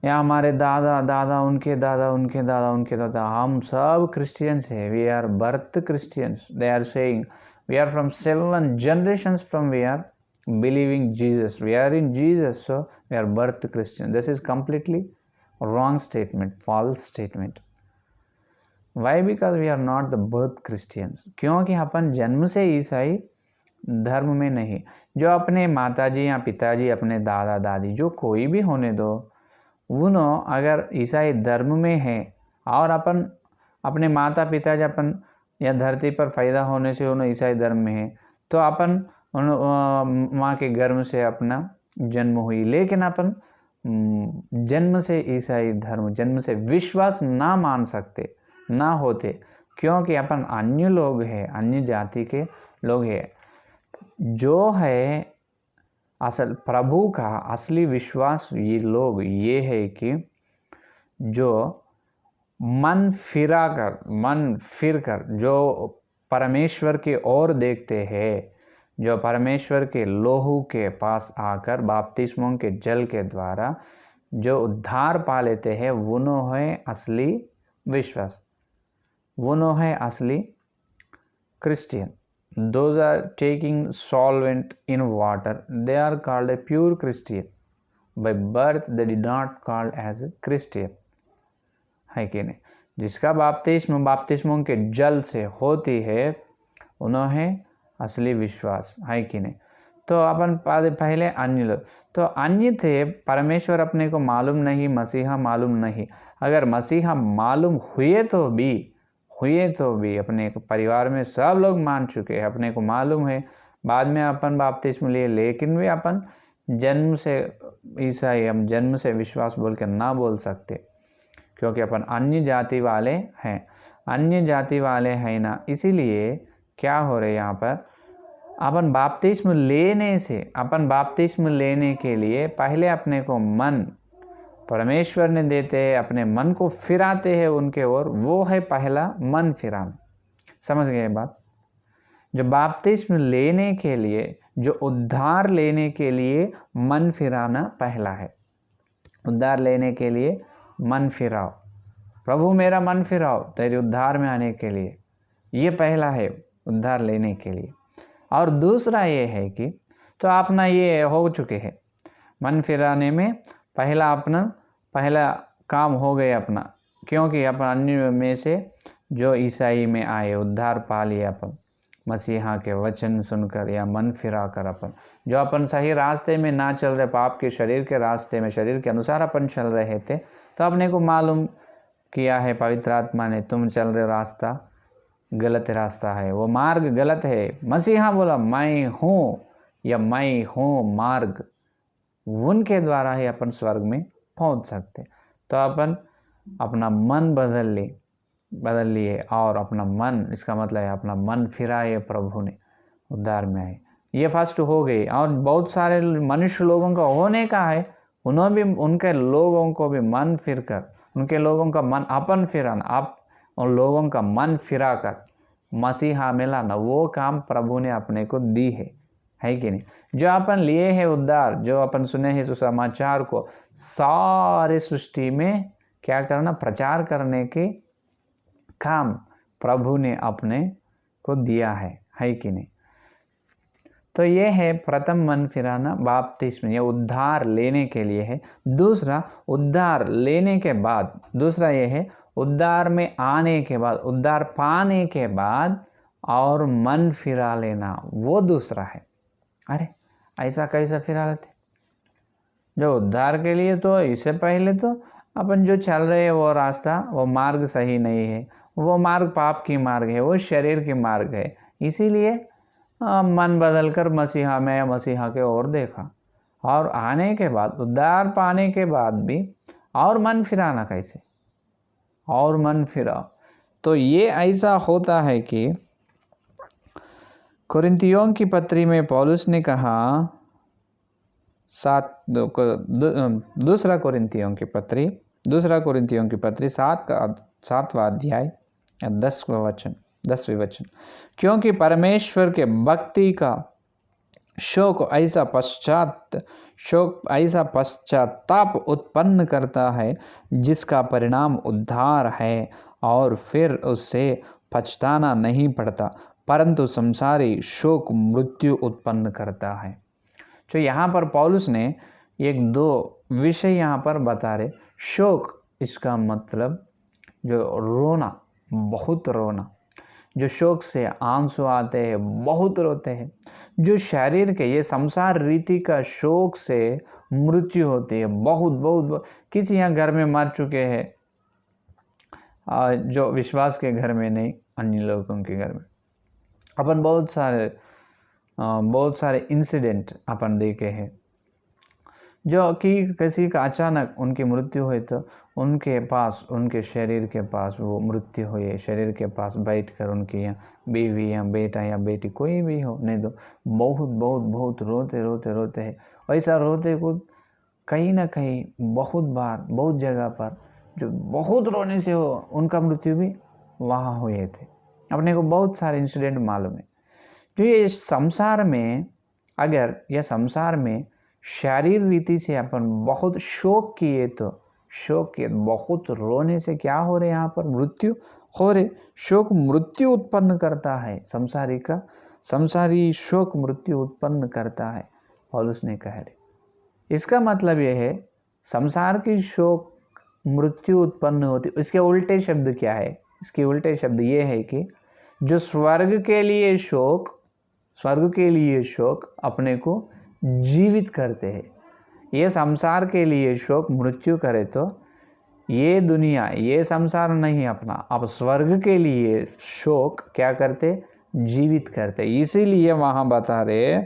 या हमारे दादा उनके दादा हम सब क्रिश्चियंस हैं, we are birth Christians. They are saying we are from 7 generations from we are believing Jesus, we are in Jesus, so we are birth Christian. This is completely wrong statement, false statement. Why? Because we are not the birth Christians. क्योंकि अपन जन्म से ईसाई धर्म में नहीं। जो अपने माताजी या पिताजी, अपने दादा दादी, जो कोई भी होने दो, उन्हों अगर ईसाई धर्म में है, और अपन अपने माता पिताजी अपन या धरती पर पैदा होने से उन्होंने ईसाई धर्म में है, तो अपन माँ के गर्भ से अपना जन्म हुई। लेकिन अपन जन्म से ईसाई धर्म, जन्म से विश्वास ना मान सकते, ना होते, क्योंकि अपन अन्य लोग हैं, अन्य जाति के लोग हैं। जो है असल प्रभु का असली विश्वास ये लोग ये है कि जो मन फिर कर जो परमेश्वर की ओर देखते हैं, जो परमेश्वर के लोहू के पास आकर बपतिस्मों के जल के द्वारा जो उद्धार पा लेते हैं, वो है असली विश्वास, वो है असली Christian, those are taking solvent in water, they are called a pure Christian. By birth they did not called as a Christian, है कि नहीं। जिसका बाप्तिस्मों के जल से होती है उन्हें असली विश्वास, है कि नहीं। तो अपन पहले अन्य लोग, तो अन्य थे, परमेश्वर अपने को मालूम नहीं, मसीहा मालूम नहीं। अगर मसीहा मालूम हुए तो भी अपने परिवार में सब लोग मान चुके हैं, अपने को मालूम है, बाद में अपन बाप्तिस्म लिए, लेकिन भी अपन जन्म से ईसाई, हम जन्म से विश्वास बोल के ना बोल सकते, क्योंकि अपन अन्य जाति वाले हैं ना। इसीलिए क्या हो रहे यहाँ पर, अपन बाप्तिस्म लेने के लिए पहले अपने को मन परमेश्वर ने देते हैं, अपने मन को फिराते हैं उनके ओर, वो है पहला मन फिराना। समझ गए बात। जो बाप्तिस्म लेने के लिए, जो उद्धार लेने के लिए मन फिराना पहला है। उद्धार लेने के लिए मन फिराओ, प्रभु मेरा मन फिराओ तेरे उद्धार में आने के लिए, ये पहला है उद्धार लेने के लिए। और दूसरा ये है कि तो अपना ये हो चुके हैं मन फिराने में, पहला काम हो गया अपना, क्योंकि अपन अन्य में से जो ईसाई में आए, उद्धार पा लिया अपन मसीहा के वचन सुनकर या मन फिरा कर। अपन सही रास्ते में ना चल रहे, पाप के शरीर के रास्ते में, शरीर के अनुसार अपन चल रहे थे, तो अपने को मालूम किया है पवित्र आत्मा ने, तुम चल रहे रास्ता गलत रास्ता है, वो मार्ग गलत है। मसीहा बोला मैं हूँ, या मैं हूँ मार्ग, उनके द्वारा ही अपन स्वर्ग में पहुँच सकते। तो अपन अपना मन बदल लिए, और अपना मन, इसका मतलब है अपना मन फिराए, प्रभु ने उद्धार में आए, ये फर्स्ट हो गई। और बहुत सारे मनुष्य लोगों का होने का है, उनके लोगों को भी मन फिर कर, उनके लोगों का मन अपन फिराना, आप उन लोगों का मन फिरा कर मसीहा में लाना, वो काम प्रभु ने अपने को दी है कि नहीं। जो अपन लिए है उद्धार, जो अपन सुने हैं सुसमाचार को, सारे सृष्टि में क्या करना, प्रचार करने के काम प्रभु ने अपने को दिया है कि नहीं। तो ये है प्रथम मन फिराना बाप्तिस्म, ये उद्धार लेने के लिए है। दूसरा उद्धार लेने के बाद, दूसरा ये है उद्धार में आने के बाद, उद्धार पाने के बाद और मन फिरा लेना, वो दूसरा है। अरे ऐसा कैसा फिरा लेते, जो उद्धार के लिए, तो इससे पहले तो अपन जो चल रहे हैं वो रास्ता, वो मार्ग सही नहीं है, वो मार्ग पाप की मार्ग है, वो शरीर की मार्ग है। इसीलिए मन बदल कर मसीहा में या मसीहा के ओर देखा, और आने के बाद, उद्धार पाने के बाद भी और मन फिराना कैसे, और मन फिराओ। तो ये ऐसा होता है कि कुरिन्थियों की पत्री में पौलुस ने कहा, दूसरा कुरिन्थियों की पत्री 7वां अध्याय 10वें वचन, क्योंकि परमेश्वर के भक्ति का शोक ऐसा पश्चाताप उत्पन्न करता है, जिसका परिणाम उद्धार है, और फिर उससे पछताना नहीं पड़ता, परंतु संसारी शोक मृत्यु उत्पन्न करता है। तो यहाँ पर पौलुस ने एक दो विषय यहाँ पर बता रहे। शोक, इसका मतलब जो रोना, बहुत रोना, जो शोक से आंसू आते हैं, बहुत रोते हैं। जो शरीर के, ये संसार रीति का शोक से मृत्यु होती है, बहुत। किसी यहाँ घर में मर चुके हैं, जो विश्वास के घर में नहीं, अन्य लोगों के घर में। अपन बहुत सारे इंसिडेंट अपन देखे हैं, जो कि किसी का अचानक उनकी मृत्यु हुई, तो उनके पास, उनके शरीर के पास वो मृत्यु हुई, शरीर के पास बैठकर उनकी यहाँ बीवी या बेटा या बेटी कोई भी हो, नहीं तो बहुत रोते हैं। ऐसा रोते को कहीं ना कहीं बहुत बार, बहुत जगह पर, जो बहुत रोने से हो, उनका मृत्यु भी वहाँ हुए थे। अपने को बहुत सारे इंसिडेंट मालूम है। जो ये संसार में, अगर यह संसार में शारीर रीति से अपन बहुत शोक किए, तो बहुत रोने से क्या हो रहे, यहाँ पर मृत्यु हो रहे। शोक मृत्यु उत्पन्न करता है, संसारी का संसारी शोक मृत्यु उत्पन्न करता है, पौलुस ने कह रहे। इसका मतलब यह है संसार की शोक मृत्यु उत्पन्न होती। इसके उल्टे शब्द क्या है? इसके उल्टे शब्द ये है कि जो स्वर्ग के लिए शोक अपने को जीवित करते हैं, ये संसार के लिए शोक मृत्यु करे तो ये दुनिया, ये संसार नहीं अपना, अब स्वर्ग के लिए शोक क्या करते? जीवित करते। इसीलिए वहां बता रहे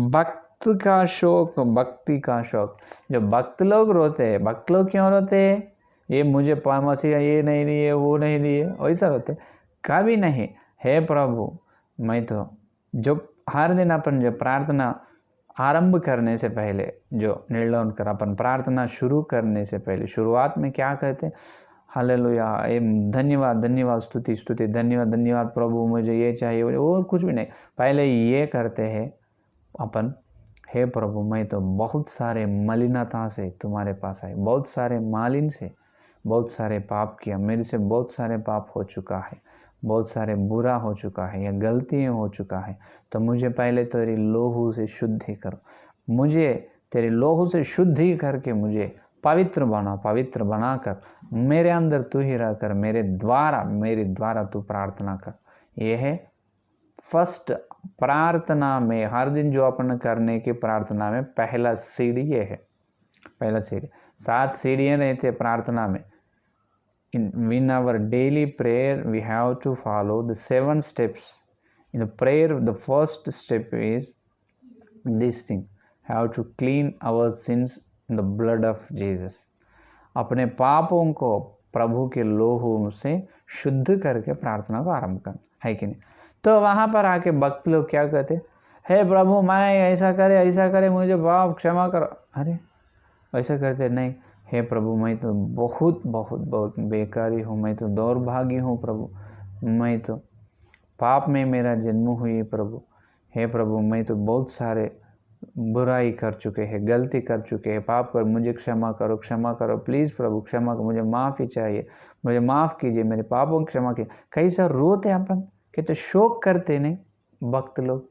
भक्त का शोक, भक्ति का शोक। जो भक्त लोग रोते हैं, भक्त लोग क्यों रोते हैं? ये मुझे मसीहा ये नहीं दिए, वो नहीं दिए, वैसा रोते कभी नहीं। हे प्रभु, मैं तो जो हर दिन अपन जो प्रार्थना आरंभ करने से पहले, जो निर्णय कर अपन प्रार्थना शुरू करने से पहले शुरुआत में क्या कहते? हालेलुया, धन्यवाद धन्यवाद, स्तुति स्तुति, धन्यवाद धन्यवाद प्रभु, मुझे ये चाहिए, और कुछ भी नहीं। पहले ये करते हैं अपन, हे प्रभु, मैं तो बहुत सारे मलिनता से तुम्हारे पास आए, बहुत सारे मालिन से, बहुत सारे पाप किया, मेरे से बहुत सारे पाप हो चुका है, बहुत सारे बुरा हो चुका है या गलतियाँ हो चुका है। तो मुझे पहले तेरी लोहू से शुद्धि करो, मुझे तेरे लोहू से शुद्धि करके मुझे पवित्र बनाकर मेरे अंदर तू ही रहकर मेरे द्वारा तू प्रार्थना कर। यह है फर्स्ट प्रार्थना में, हर दिन जो अपन करने की प्रार्थना में पहला सीढ़ी ये है। पहला सीढ़ी, 7 सीढ़ियाँ रहते प्रार्थना में। In our daily prayer we have to follow the 7 steps. In the prayer, the first step is this thing, have to clean our sins in the blood of Jesus. अपने पापों को प्रभु के लोहू से शुद्ध करके प्रार्थना को आरंभ करना है कि नहीं? तो वहाँ पर आके भक्त लोग क्या कहते? हे प्रभु, मैं ऐसा करे, मुझे पाप क्षमा करो। अरे ऐसा करते नहीं। हे प्रभु, मैं तो बहुत बेकारी हूँ, मैं तो दौर्भागी हूँ प्रभु, मैं तो पाप में मेरा जन्म हुई प्रभु। हे प्रभु, मैं तो बहुत सारे बुराई कर चुके हैं, गलती कर चुके हैं, पाप कर, मुझे क्षमा करो प्लीज़ प्रभु, क्षमा करो, मुझे माफ़ी चाहिए, मुझे माफ़ कीजिए, मेरे पापों की क्षमा कीजिए। कैसा रोते अपन, कहते शोक करते नहीं भक्त लोग।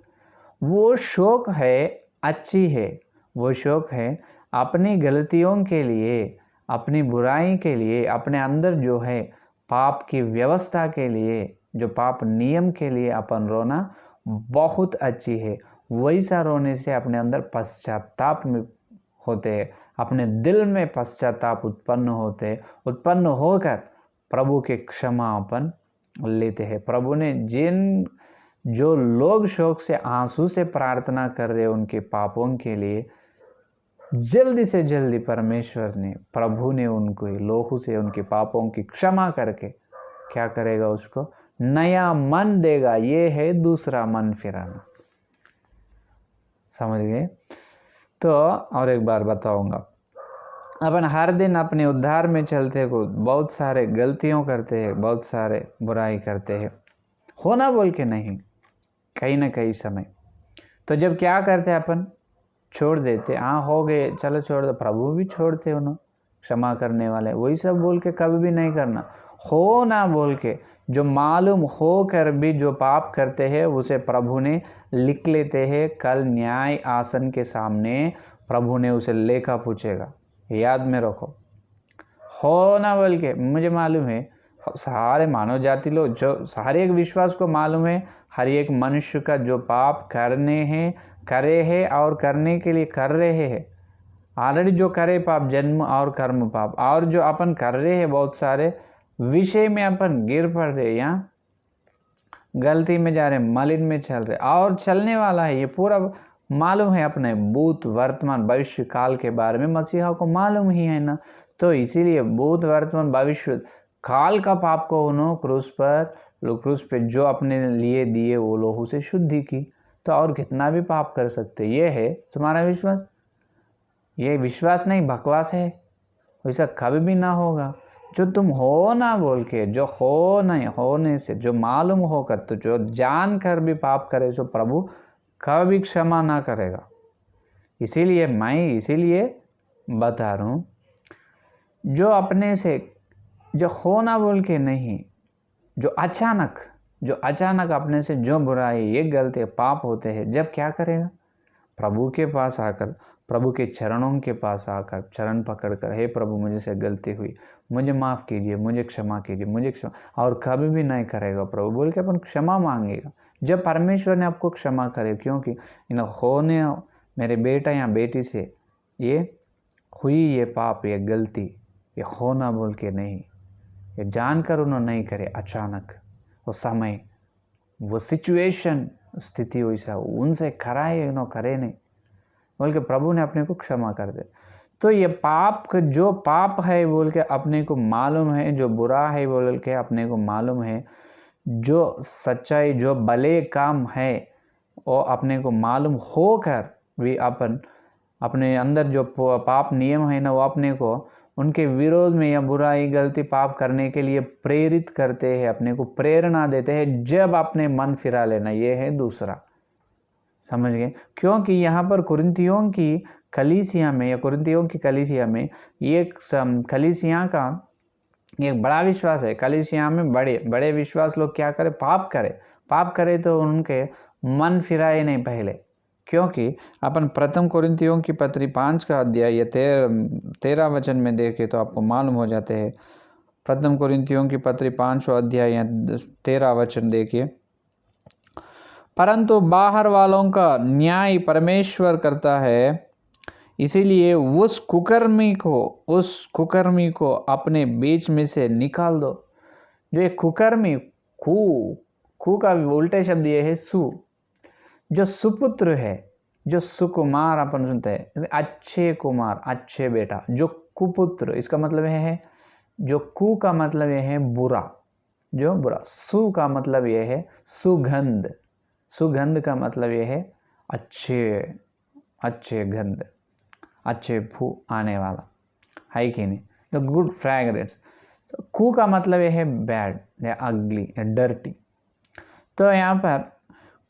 वो शोक है अच्छी है, वो शोक है अपनी गलतियों के लिए, अपनी बुराई के लिए, अपने अंदर जो है पाप की व्यवस्था के लिए, जो पाप नियम के लिए अपन रोना बहुत अच्छी है। वैसा रोने से अपने अंदर पश्चाताप में होते हैं, अपने दिल में पश्चाताप उत्पन्न होकर प्रभु के क्षमा अपन लेते हैं। प्रभु ने जो लोग शोक से आंसू से प्रार्थना कर रहे हैं उनके पापों के लिए, जल्दी से जल्दी प्रभु ने उनको लोहू से उनके पापों की क्षमा करके क्या करेगा? उसको नया मन देगा। ये है दूसरा मन फिराना। समझ गए? तो और एक बार बताऊंगा, अपन हर दिन अपने उद्धार में चलते को बहुत सारे गलतियों करते हैं, बहुत सारे बुराई करते हैं, होना बोल के नहीं, कहीं ना कहीं समय। तो जब क्या करते हैं अपन? छोड़ देते। हाँ हो गए, चलो छोड़ दो। प्रभु भी छोड़ते उन्होंने, क्षमा करने वाले। वही सब बोल के कभी भी नहीं करना, हो ना बोल के। जो मालूम हो कर भी जो पाप करते हैं उसे प्रभु ने लिख लेते हैं। कल न्याय आसन के सामने प्रभु ने उसे लेखा पूछेगा, याद में रखो। हो ना बोल के, मुझे मालूम है सारे मानव जाति लोग, जो हर एक विश्वास को मालूम है, हर एक मनुष्य का जो पाप करे हैं और करने के लिए कर रहे हैं, ऑलरेडी जो करे पाप, जन्म और कर्म पाप, और जो अपन कर रहे हैं बहुत सारे विषय में अपन गिर पड़ रहे, यहाँ गलती में जा रहे, मलिन में चल रहे और चलने वाला है। ये पूरा मालूम है अपने भूत वर्तमान भविष्य काल के बारे में मसीहा को मालूम ही है ना। तो इसीलिए भूत वर्तमान भविष्य काल का पाप को उन्होंने क्रूस पे जो अपने लिए दिए वो लोहू से शुद्धि की। तो और कितना भी पाप कर सकते। ये है तुम्हारा विश्वास? ये विश्वास नहीं, बकवास है। वैसा कभी भी ना होगा। जो तुम हो ना बोल के, जो हो नहीं होने से, जो मालूम होकर, तो जो जान कर भी पाप करे तो प्रभु कभी क्षमा ना करेगा। इसीलिए मैं बता रहा हूँ, जो अपने से जो हो ना बोल के नहीं, जो अचानक जो अचानक अपने से जो बुराई, ये गलती, पाप होते हैं, जब क्या करेगा? प्रभु के पास आकर, प्रभु के चरणों के पास आकर चरण पकड़कर, हे प्रभु मुझे से गलती हुई, मुझे माफ़ कीजिए, मुझे क्षमा कीजिए, मुझे क्षमा, और कभी भी नहीं करेगा प्रभु बोल के अपन क्षमा मांगेगा। जब परमेश्वर ने आपको क्षमा करे, क्योंकि इन होने मेरे बेटा या बेटी से ये हुई, ये पाप, ये गलती, ये होना बोल के नहीं, ये जानकर उन्होंने नहीं करे, अचानक वो समय, वो सिचुएशन, स्थिति वैसा उनसे कराए, उन्होंने करे नहीं बोल के प्रभु ने अपने को क्षमा कर दे। तो ये पाप जो पाप है बोल के अपने को मालूम है, जो बुरा है बोल के अपने को मालूम है, जो सच्चाई, जो भले काम है वो अपने को मालूम होकर भी अपन अपने अंदर जो पाप नियम है ना, वो अपने को उनके विरोध में या बुराई, गलती, पाप करने के लिए प्रेरित करते हैं, अपने को प्रेरणा देते हैं। जब अपने मन फिरा लेना, ये है दूसरा, समझ गए? क्योंकि यहाँ पर कुरिन्थियों की कलीसिया में या कुरिन्थियों की कलीसिया में एक कलीसिया का एक बड़ा विश्वास है। कलीसिया में बड़े बड़े विश्वास लोग क्या करे? पाप करे तो उनके मन फिराए नहीं पहले। क्योंकि अपन प्रथम कुरिन्थियों की पत्री 5 का अध्याय या 13 वचन में देखें तो आपको मालूम हो जाते हैं। प्रथम कुरिन्थियों की पत्री 5वां अध्याय या 13 वचन देखिए। परंतु बाहर वालों का न्याय परमेश्वर करता है, इसीलिए उस कुकर्मी को अपने बीच में से निकाल दो। जो एक कुकर्मी, कू का उल्टे शब्द ये है सु, जो सुपुत्र है, जो सुकुमार अपन सुनते हैं, अच्छे कुमार, अच्छे बेटा। जो कुपुत्र, इसका मतलब यह है, जो कु का मतलब यह है बुरा, जो बुरा। सु का मतलब यह है सुगंध, सुगंध का मतलब यह है अच्छे गंध, अच्छे फू आने वाला, है कि नहीं? तो गुड फ्रैग्रेंस। तो कु का मतलब यह है बैड या अगली या डर्टी। तो यहाँ पर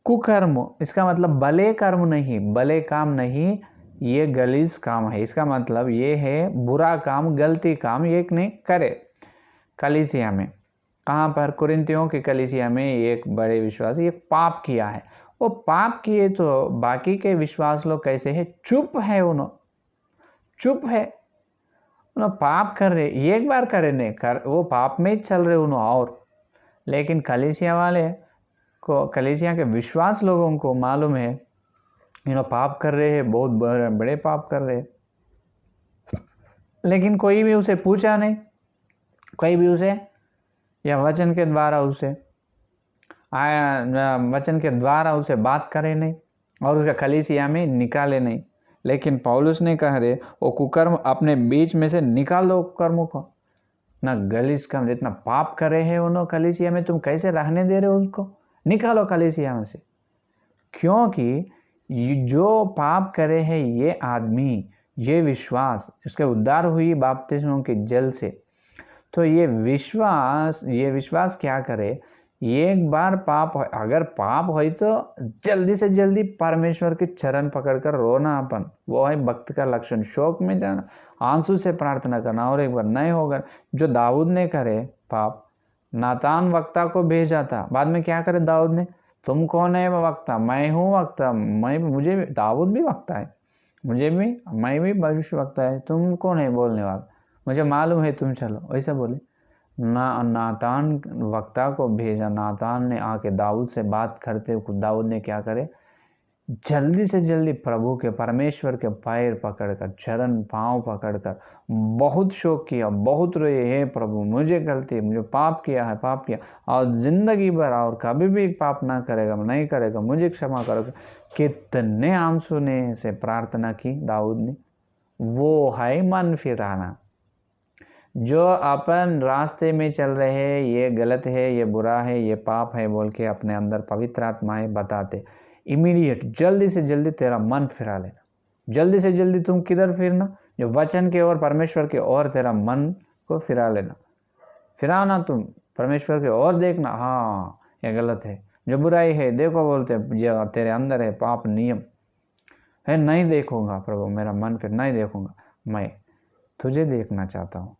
कुकर्म, इसका मतलब भले कर्म नहीं, भले काम नहीं, ये गलीज काम है। इसका मतलब ये है बुरा काम, गलती काम ये नहीं करे। कलीसिया में, कहाँ पर? कुरिन्थियों की कलीसिया में एक बड़े विश्वासी एक पाप किया है। वो पाप किए तो बाकी के विश्वास लोग कैसे है? चुप है, उन्होंने चुप है, उन्होंने पाप कर रहे, एक बार करे नहीं कर, वो पाप में ही चल रहे उन्होंने। और लेकिन कलीसिया वाले को, कलीसिया के विश्वास लोगों को मालूम है पाप कर रहे हैं, बहुत बड़े पाप कर रहे हैं, लेकिन कोई भी उसे पूछा नहीं, कोई भी उसे या वचन के द्वारा उसे बात करे नहीं और उसका कलीसिया में निकाले नहीं। लेकिन पौलुस ने कहा रे, वो कुकर्म अपने बीच में से निकाल दो कर्मों को ना। गलीस कर्म जितना पाप करे हैं उन्होंने कलीसिया में, तुम कैसे रहने दे रहे हो? उसको निकालो कलीसिया में से। क्योंकि जो पाप करे हैं ये आदमी, ये विश्वास, इसके उद्धार हुई बपतिस्मों के जल से, तो ये विश्वास क्या करे? एक बार पाप हो, अगर पाप हो तो जल्दी से जल्दी परमेश्वर के चरण पकड़कर रोना अपन, वो है भक्त का लक्षण। शोक में जाना, आंसू से प्रार्थना करना, और एक बार नहीं होगा। जो दाऊद ने करे पाप, नातान वक्ता को भेजा था, बाद में क्या करे दाऊद ने? तुम कौन है वक्ता? मैं हूँ वक्ता, मुझे भी, दाऊद भी वक्ता है, मैं भी भविष्य वक्ता है, तुम कौन है बोलने वाला? मुझे मालूम है, तुम चलो, ऐसा बोले। नातान वक्ता को भेजा, नातान ने आके दाऊद से बात करते, दाऊद ने क्या करे? जल्दी से जल्दी प्रभु के, परमेश्वर के पैर पकड़कर, चरण पांव पकड़कर बहुत शोक किया, बहुत रोए, हे प्रभु मुझे गलती, मुझे पाप किया, और जिंदगी भर और कभी भी पाप ना करेगा, नहीं करेगा, मुझे क्षमा करोगे। कितने आंसू ने से प्रार्थना की दाऊद ने। वो है मन फिराना। जो अपन रास्ते में चल रहे हैं, ये गलत है, ये बुरा है, ये पाप है बोल के अपने अंदर पवित्र आत्माएं बताते, इमीडिएट जल्दी से जल्दी तेरा मन फिरा लेना। जल्दी से जल्दी तुम किधर फिरना? जो वचन के ओर, परमेश्वर के ओर तेरा मन को फिरा लेना। फिराना तुम परमेश्वर के ओर, देखना हाँ ये गलत है, जो बुराई है देखो, बोलते जो तेरे अंदर है पाप नियम है, नहीं देखूंगा प्रभु, मेरा मन फिर नहीं देखूंगा, मैं तुझे देखना चाहता हूँ।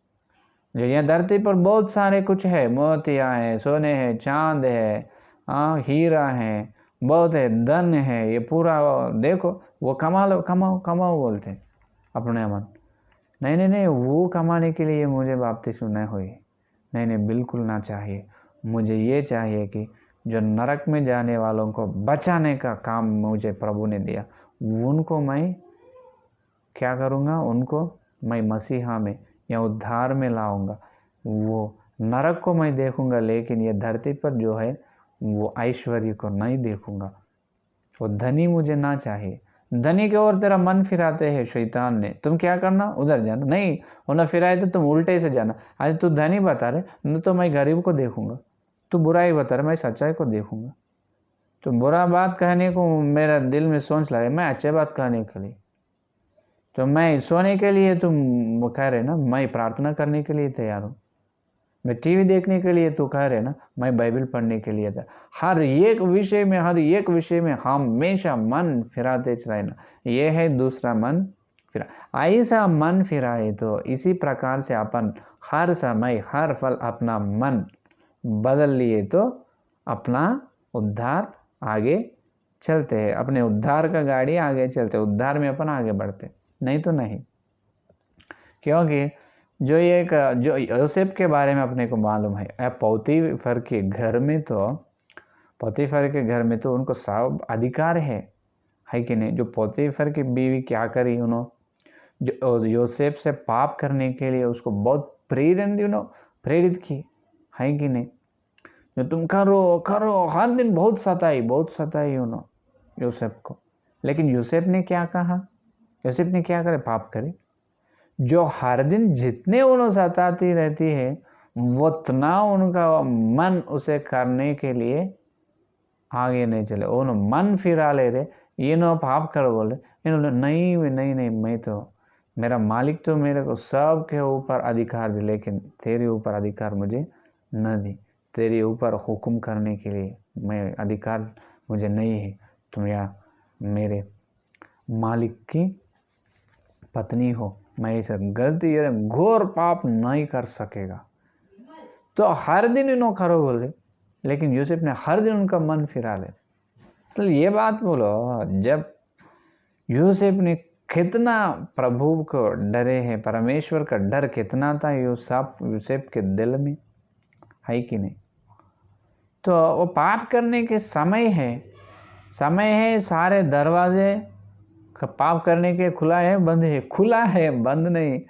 जो यहाँ धरती पर बहुत सारे कुछ है, मोतियाँ है, सोने है, चांद है, हाँ हीरा है, बहुत है, धन है, ये पूरा देखो, वो कमा लो, कमाओ कमाओ बोलते हैं अपने मन। नहीं नहीं नहीं, वो कमाने के लिए मुझे बपतिस्मा नहीं हुई। नहीं नहीं, बिल्कुल ना चाहिए। मुझे ये चाहिए कि जो नरक में जाने वालों को बचाने का काम मुझे प्रभु ने दिया, उनको मैं क्या करूँगा, उनको मैं मसीहा में या उद्धार में लाऊंगा। वो नरक को मैं देखूंगा, लेकिन ये धरती पर जो है वो ऐश्वर्य को नहीं देखूंगा। वो धनी मुझे ना चाहिए। धनी की ओर तेरा मन फिराते हैं शैतान ने, तुम क्या करना, उधर जाना, नहीं उन्हें फिराए तो तुम उल्टे से जाना। आज तू धनी बता रहे, न तो मैं गरीब को देखूंगा। तू बुराई बता रहे, मैं सच्चाई को देखूंगा। तो बुरा बात कहने को मेरा दिल में सोच लगे, मैं अच्छे बात कहने के लिए। तो मैं सोने के लिए तुम कह रहे ना, मैं प्रार्थना करने के लिए तैयार हूँ। मैं टीवी देखने के लिए तू कह रहे ना, मैं बाइबल पढ़ने के लिए था। हर एक विषय में हमेशा मन फिराते रहना, ये है दूसरा मन फिरा। ऐसा मन फिराए तो इसी प्रकार से अपन हर समय हर पल अपना मन बदल लिए तो अपना उद्धार आगे चलते हैं, अपने उद्धार का गाड़ी आगे चलते, उद्धार में अपन आगे बढ़ते, नहीं तो नहीं। क्योंकि जो यूसुफ के बारे में अपने को मालूम है, पोतीफर के घर में तो उनको सब अधिकार है कि नहीं। जो पोतीफर की बीवी क्या करी, उन्होंने जो यूसुफ से पाप करने के लिए उसको बहुत प्रेरित की, है कि नहीं। जो तुम करो हर दिन बहुत सताई उन्होंने यूसुफ को। लेकिन यूसुफ ने क्या कहा, यूसुफ ने क्या करे, पाप करे। जो हर दिन जितने उन्हें सताती रहती है, उतना उनका मन उसे करने के लिए आगे नहीं चले। उन्होंने मन फिरा ले रहे, ये नो पाप कर बोले, इन्होंने नहीं, मैं तो, मेरा मालिक तो मेरे को सब के ऊपर अधिकार दे, लेकिन तेरे ऊपर अधिकार मुझे न दी। तेरे ऊपर हुक्म करने के लिए मैं अधिकार मुझे नहीं है। तुम या मेरे मालिक की पत्नी हो, मैं ऐसा गलती या घोर पाप नहीं कर सकेगा। तो हर दिन इन्हों करो बोले, लेकिन यूसुफ ने हर दिन उनका मन फिरा ले। असल ये बात बोलो, जब यूसुफ ने कितना प्रभु को डरे हैं, परमेश्वर का डर कितना था यूसुफ के दिल में, है कि नहीं। तो वो पाप करने के समय है, सारे दरवाजे पाप करने के खुला है बंद नहीं।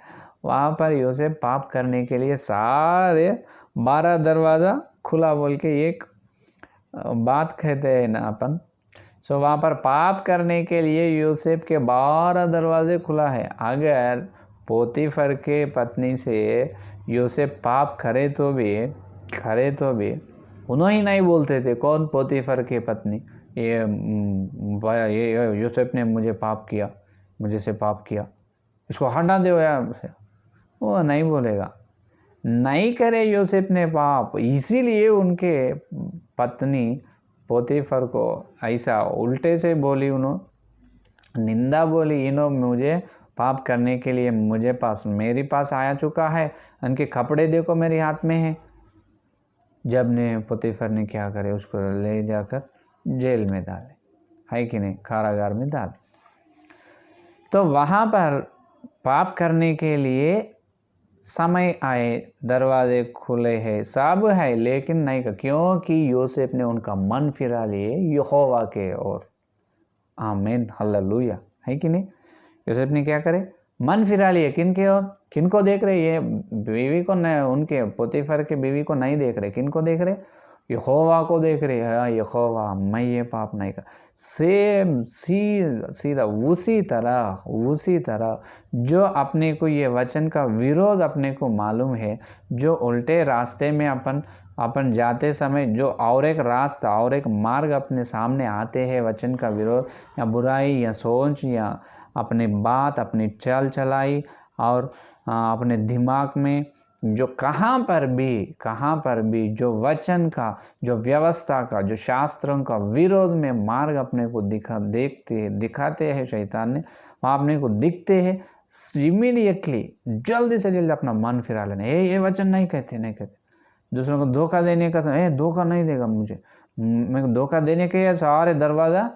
वहाँ पर यूसुफ पाप करने के लिए सारे 12 दरवाज़ा खुला बोल के एक बात कहते हैं ना अपन। सो वहाँ पर पाप करने के लिए यूसुफ के 12 दरवाजे खुला है। अगर पोतीफर के पत्नी से यूसुफ पाप करे तो भी उन्होंने नहीं बोलते थे। कौन, पोतीफर की पत्नी, ये यूसुफ ने मुझे से पाप किया, इसको हटा दो यार से, वो नहीं बोलेगा। नहीं करे यूसुफ ने पाप, इसीलिए उनके पत्नी पोतीफर को ऐसा उल्टे से बोली, उन्होंने निंदा बोली, मुझे पाप करने के लिए मेरे पास आया चुका है, उनके कपड़े देखो मेरे हाथ में है। जब ने पोतीफर ने क्या करे, उसको ले जाकर जेल में डाले, है कि नहीं, कारागार में डाले। तो वहाँ पर पाप करने के लिए समय आए, दरवाजे खुले हैं, सब है, लेकिन नहीं का, क्योंकि यूसुफ ने उनका मन फिरा लिए यहोवा के ओर। आमीन, हालेलुया, है कि नहीं। यूसुफ ने क्या करे, मन फिरा लिए किनके ओर, किनको देख रहे, ये बीवी को नहीं, उनके पोतीफर के बीवी को नहीं देख रहे, किनको देख रहे, यहोवा को देख रहे हैं। यहोवा, मैं ये पाप नहीं कर। सेम सीधा उसी तरह जो अपने को ये वचन का विरोध अपने को मालूम है, जो उल्टे रास्ते में अपन जाते समय जो और एक रास्ता और एक मार्ग अपने सामने आते हैं, वचन का विरोध या बुराई या सोच या अपने बात, अपनी चाल चलाई और अपने दिमाग में जो कहाँ पर भी जो वचन का, जो व्यवस्था का, जो शास्त्रों का विरोध में मार्ग अपने को दिखाते हैं शैतान ने, वहाँ अपने को दिखते हैं, इमीडिएटली जल्दी से जल्दी अपना मन फिरा लेना। ये वचन नहीं कहते दूसरों को धोखा देने का, धोखा नहीं देगा मुझे, मेरे को धोखा देने के लिए सारे दरवाज़ा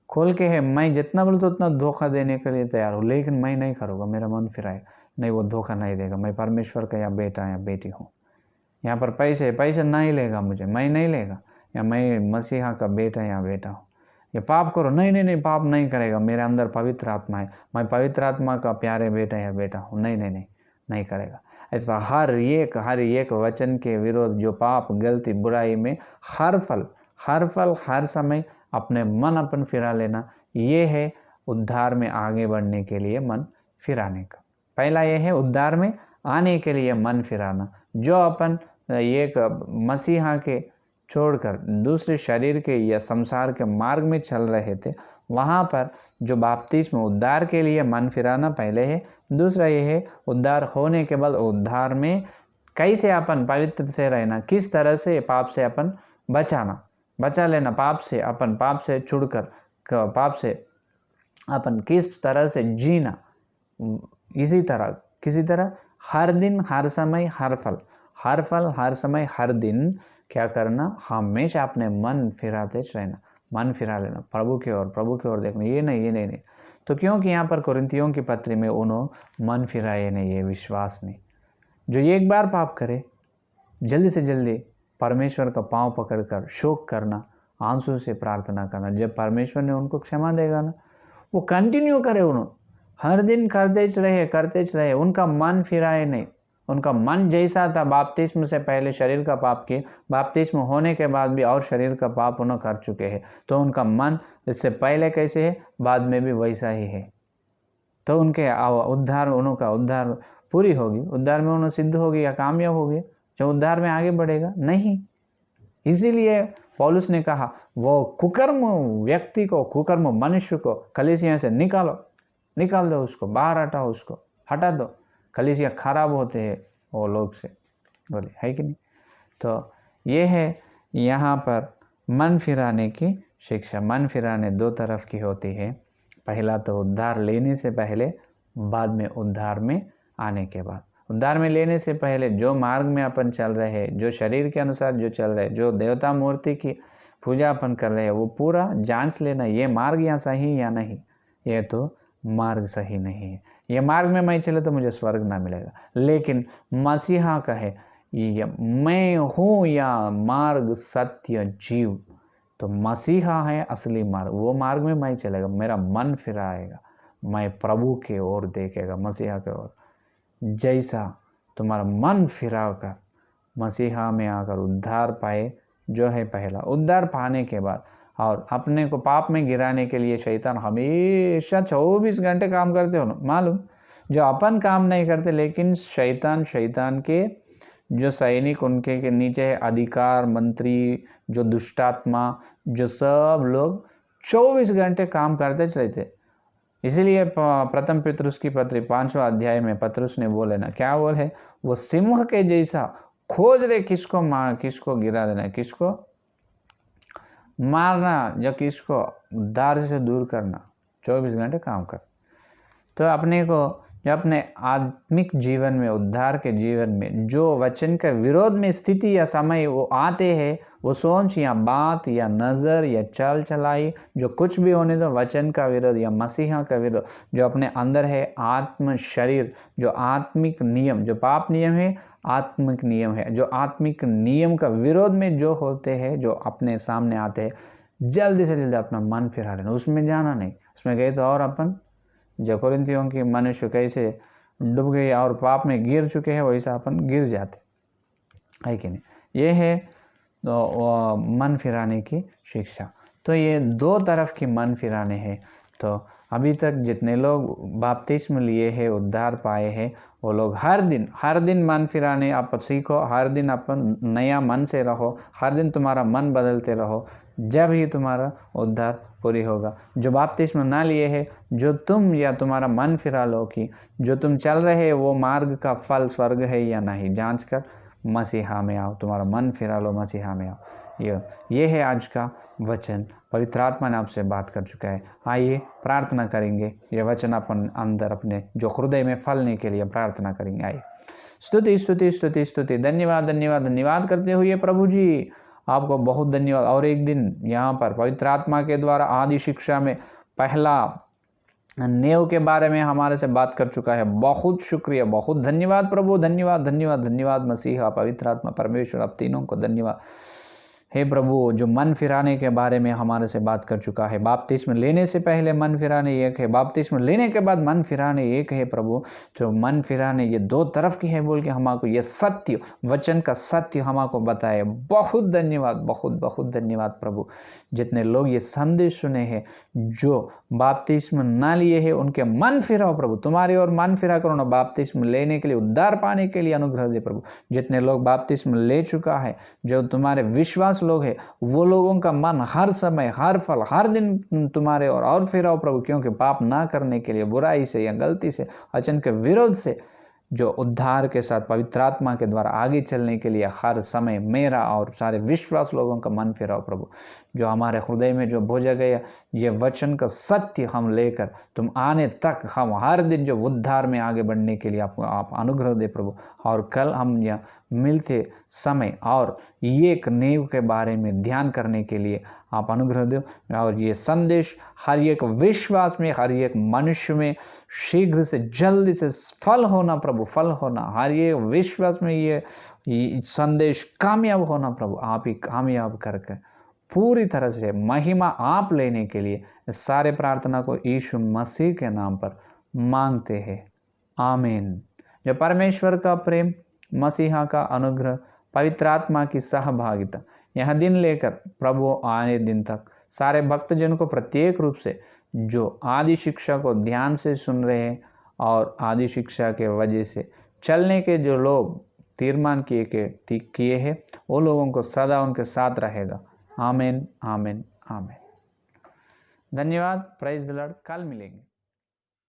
खोल के है, मैं जितना बोलूँ तो उतना धोखा देने के लिए तैयार हूँ, लेकिन मैं नहीं करूँगा, मेरा मन फिराए नहीं, वो धोखा नहीं देगा। मैं परमेश्वर का या बेटा या बेटी हूँ। यहाँ पर पैसे नहीं लेगा मुझे, मैं नहीं लेगा, या मैं मसीहा का बेटा या बेटा हूँ। ये पाप करो, नहीं नहीं नहीं, पाप नहीं करेगा, मेरे अंदर पवित्र आत्मा है, मैं पवित्र आत्मा का प्यारे बेटा या बेटा हूँ, नहीं नहीं नहीं, नहीं करेगा। ऐसा हर एक वचन के विरोध, जो पाप गलती बुराई में हर फल हर समय अपने मन अपन फिरा लेना, ये है उद्धार में आगे बढ़ने के लिए मन फिराने का। पहला ये है उद्धार में आने के लिए मन फिराना। जो अपन एक मसीहा के छोड़कर दूसरे शरीर के या संसार के मार्ग में चल रहे थे, वहाँ पर जो बपतिस्मा उद्धार के लिए मन फिराना पहले है। दूसरा ये है उद्धार होने के बाद उद्धार में कैसे अपन पवित्र से रहना, किस तरह से पाप से अपन बचा लेना, पाप से छुड़कर पाप से अपन किस तरह से जीना। किसी तरह हर दिन हर समय हर फल हर समय हर दिन क्या करना, हमेशा अपने मन फिराते रहना, मन फिरा लेना प्रभु की ओर देखना। ये नहीं। तो क्योंकि यहाँ पर कोरिन्थियों की पत्री में उन्होंने मन फिराए नहीं, ये विश्वास नहीं। जो एक बार पाप करे, जल्दी से जल्दी परमेश्वर का पांव पकड़कर शोक करना, आंसू से प्रार्थना करना। जब परमेश्वर ने उनको क्षमा देगा ना, वो कंटिन्यू करे, उन्होंने हर दिन करते रहे, उनका मन फिराए नहीं। उनका मन जैसा था बपतिस्मा से पहले शरीर का पाप किए, बपतिस्मा होने के बाद भी और शरीर का पाप उन्होंने कर चुके हैं, तो उनका मन इससे पहले कैसे है, बाद में भी वैसा ही है। तो उनके उद्धार पूरी होगी, उद्धार में उन्होंने सिद्ध होगी या कामयाब होगी, जो उद्धार में आगे बढ़ेगा नहीं। इसीलिए पौलुस ने कहा, वो कुकर्म व्यक्ति को, कुकर्म मनुष्य को कलीसिया से निकाल दो, उसको बाहर हटाओ, उसको हटा दो। कलीसिया खराब होते हैं वो लोग से, बोले है कि नहीं। तो ये है यहाँ पर मन फिराने की शिक्षा। मन फिराने दो तरफ की होती है, पहला तो उद्धार लेने से पहले, बाद में उद्धार में आने के बाद। उद्धार में लेने से पहले जो मार्ग में अपन चल रहे हैं, जो शरीर के अनुसार जो चल रहे, जो देवता मूर्ति की पूजा अपन कर रहे हैं, वो पूरा जांच लेना, ये मार्ग या सही या नहीं। ये तो मार्ग सही नहीं है, ये मार्ग में मैं चले तो मुझे स्वर्ग ना मिलेगा। लेकिन मसीहा कहे, मैं हूँ या मार्ग सत्य जीव, तो मसीहा है असली मार्ग, वो मार्ग में मैं चलेगा, मेरा मन फिराएगा, मैं प्रभु के ओर देखेगा, मसीहा के ओर। जैसा तुम्हारा मन फिरा कर मसीहा में आकर उद्धार पाए, जो है पहला। उद्धार पाने के बाद और अपने को पाप में गिराने के लिए शैतान हमेशा 24 घंटे काम करते हो ना, मालूम। जो अपन काम नहीं करते, लेकिन शैतान के जो सैनिक उनके के नीचे है, अधिकार मंत्री, जो दुष्टात्मा, जो सब लोग 24 घंटे काम करते रहते। इसीलिए प्रथम पत्रुस की पत्री 5वां अध्याय में पत्रुस ने बोले ना, क्या बोले, वो सिंह के जैसा खोज रहे किसको गिरा देना, किसको मारना, जो किसको उद्धार से दूर करना, 24 घंटे काम कर। तो अपने को जो अपने आत्मिक जीवन में, उद्धार के जीवन में जो वचन के विरोध में स्थिति या समय वो आते हैं, वो सोच या बात या नज़र या चल चलाई, जो कुछ भी होने दो, वचन का विरोध या मसीहा का विरोध, जो अपने अंदर है आत्म शरीर, जो आत्मिक नियम, जो पाप नियम है, आत्मिक नियम है, जो आत्मिक नियम का विरोध में जो होते हैं, जो अपने सामने आते हैं, जल्दी से जल्दी अपना मन फिरा लेना, उसमें जाना नहीं। उसमें गए तो और अपन जो कोरिन्थियों की मनुष्य कैसे डूब गए और पाप में गिर चुके हैं, वैसा अपन गिर जाते, है कि नहीं। ये है तो मन फिराने की शिक्षा। तो ये दो तरफ की मन फिराने हैं। तो अभी तक जितने लोग बपतिस्मा लिए हैं, उद्धार पाए हैं, वो लोग हर दिन मन फिराने आप सीखो, हर दिन अपन नया मन से रहो, हर दिन तुम्हारा मन बदलते रहो, जब ही तुम्हारा उद्धार पूरी होगा। जो बपतिस्मा ना लिए है, जो तुम या तुम्हारा मन फिरा लो कि जो तुम चल रहे हो वो मार्ग का फल स्वर्ग है या नहीं, जांच कर मसीहा में आओ, तुम्हारा मन फिरा लो, मसीहा में आओ। ये है आज का वचन। पवित्र आत्मा ने आपसे बात कर चुका है। आइए प्रार्थना करेंगे, ये वचन अपन अंदर अपने जो हृदय में फलने के लिए प्रार्थना करेंगे। आइए स्तुति स्तुति स्तुति स्तुति, धन्यवाद धन्यवाद धन्यवाद करते हुए प्रभु जी, आपको बहुत धन्यवाद। और एक दिन यहाँ पर पवित्र आत्मा के द्वारा आदि शिक्षा में पहला नेव के बारे में हमारे से बात कर चुका है। बहुत शुक्रिया, बहुत धन्यवाद प्रभु, धन्यवाद धन्यवाद धन्यवाद मसीहा, पवित्र आत्मा, परमेश्वर, आप तीनों को धन्यवाद। हे प्रभु, जो मन फिराने के बारे में हमारे से बात कर चुका है, बपतिस्मा लेने से पहले मन फिराने एक है, बपतिस्मा लेने के बाद मन फिराने एक है प्रभु। जो मन फिराने ये दो तरफ की है बोल के हमको ये सत्य, वचन का सत्य हमको बताए। बहुत धन्यवाद, बहुत बहुत धन्यवाद प्रभु। जितने लोग ये संदेश सुने हैं, जो बपतिस्मा ना लिए हैं, उनके मन फिराओ प्रभु, तुम्हारी ओर मन फिरा करो ना, बपतिस्मा लेने के लिए, उद्धार पाने के लिए अनुग्रह दे प्रभु। जितने लोग बपतिस्मा ले चुका है, जो तुम्हारे विश्वास लोग हैं, वो लोगों का मन हर समय, हर पल, हर दिन तुम्हारे और फिराओ प्रभु, क्योंकि पाप ना करने के लिए, बुराई से या गलती से, वचन के विरोध से, जो उद्धार के साथ पवित्र आत्मा के द्वारा आगे चलने के लिए हर समय मेरा और सारे विश्वास लोगों का मन फिराओ प्रभु। जो हमारे हृदय में जो बोझा गया ये वचन का सत्य हम लेकर तुम आने तक हम हर दिन जो उद्धार में आगे बढ़ने के लिए आप अनुग्रह दे प्रभु। और कल हम यह मिलते समय और एक नींव के बारे में ध्यान करने के लिए आप अनुग्रह दो। और ये संदेश हर एक विश्वास में, हर एक मनुष्य में शीघ्र से, जल्दी से फल होना प्रभु, फल होना। हर एक विश्वास में ये संदेश कामयाब होना प्रभु। आप ही कामयाब करके पूरी तरह से महिमा आप लेने के लिए सारे प्रार्थना को यीशु मसीह के नाम पर मांगते हैं, आमीन। जो परमेश्वर का प्रेम, मसीहा का अनुग्रह, पवित्र आत्मा की सहभागिता यह दिन लेकर प्रभु आने दिन तक सारे भक्तजन को प्रत्येक रूप से जो आदि शिक्षा को ध्यान से सुन रहे हैं और आदि शिक्षा के वजह से चलने के जो लोग तीर्मान किए हैं, वो लोगों को सदा उनके साथ रहेगा। आमीन, आमीन, आमीन। धन्यवाद। Praise the Lord. कल मिलेंगे।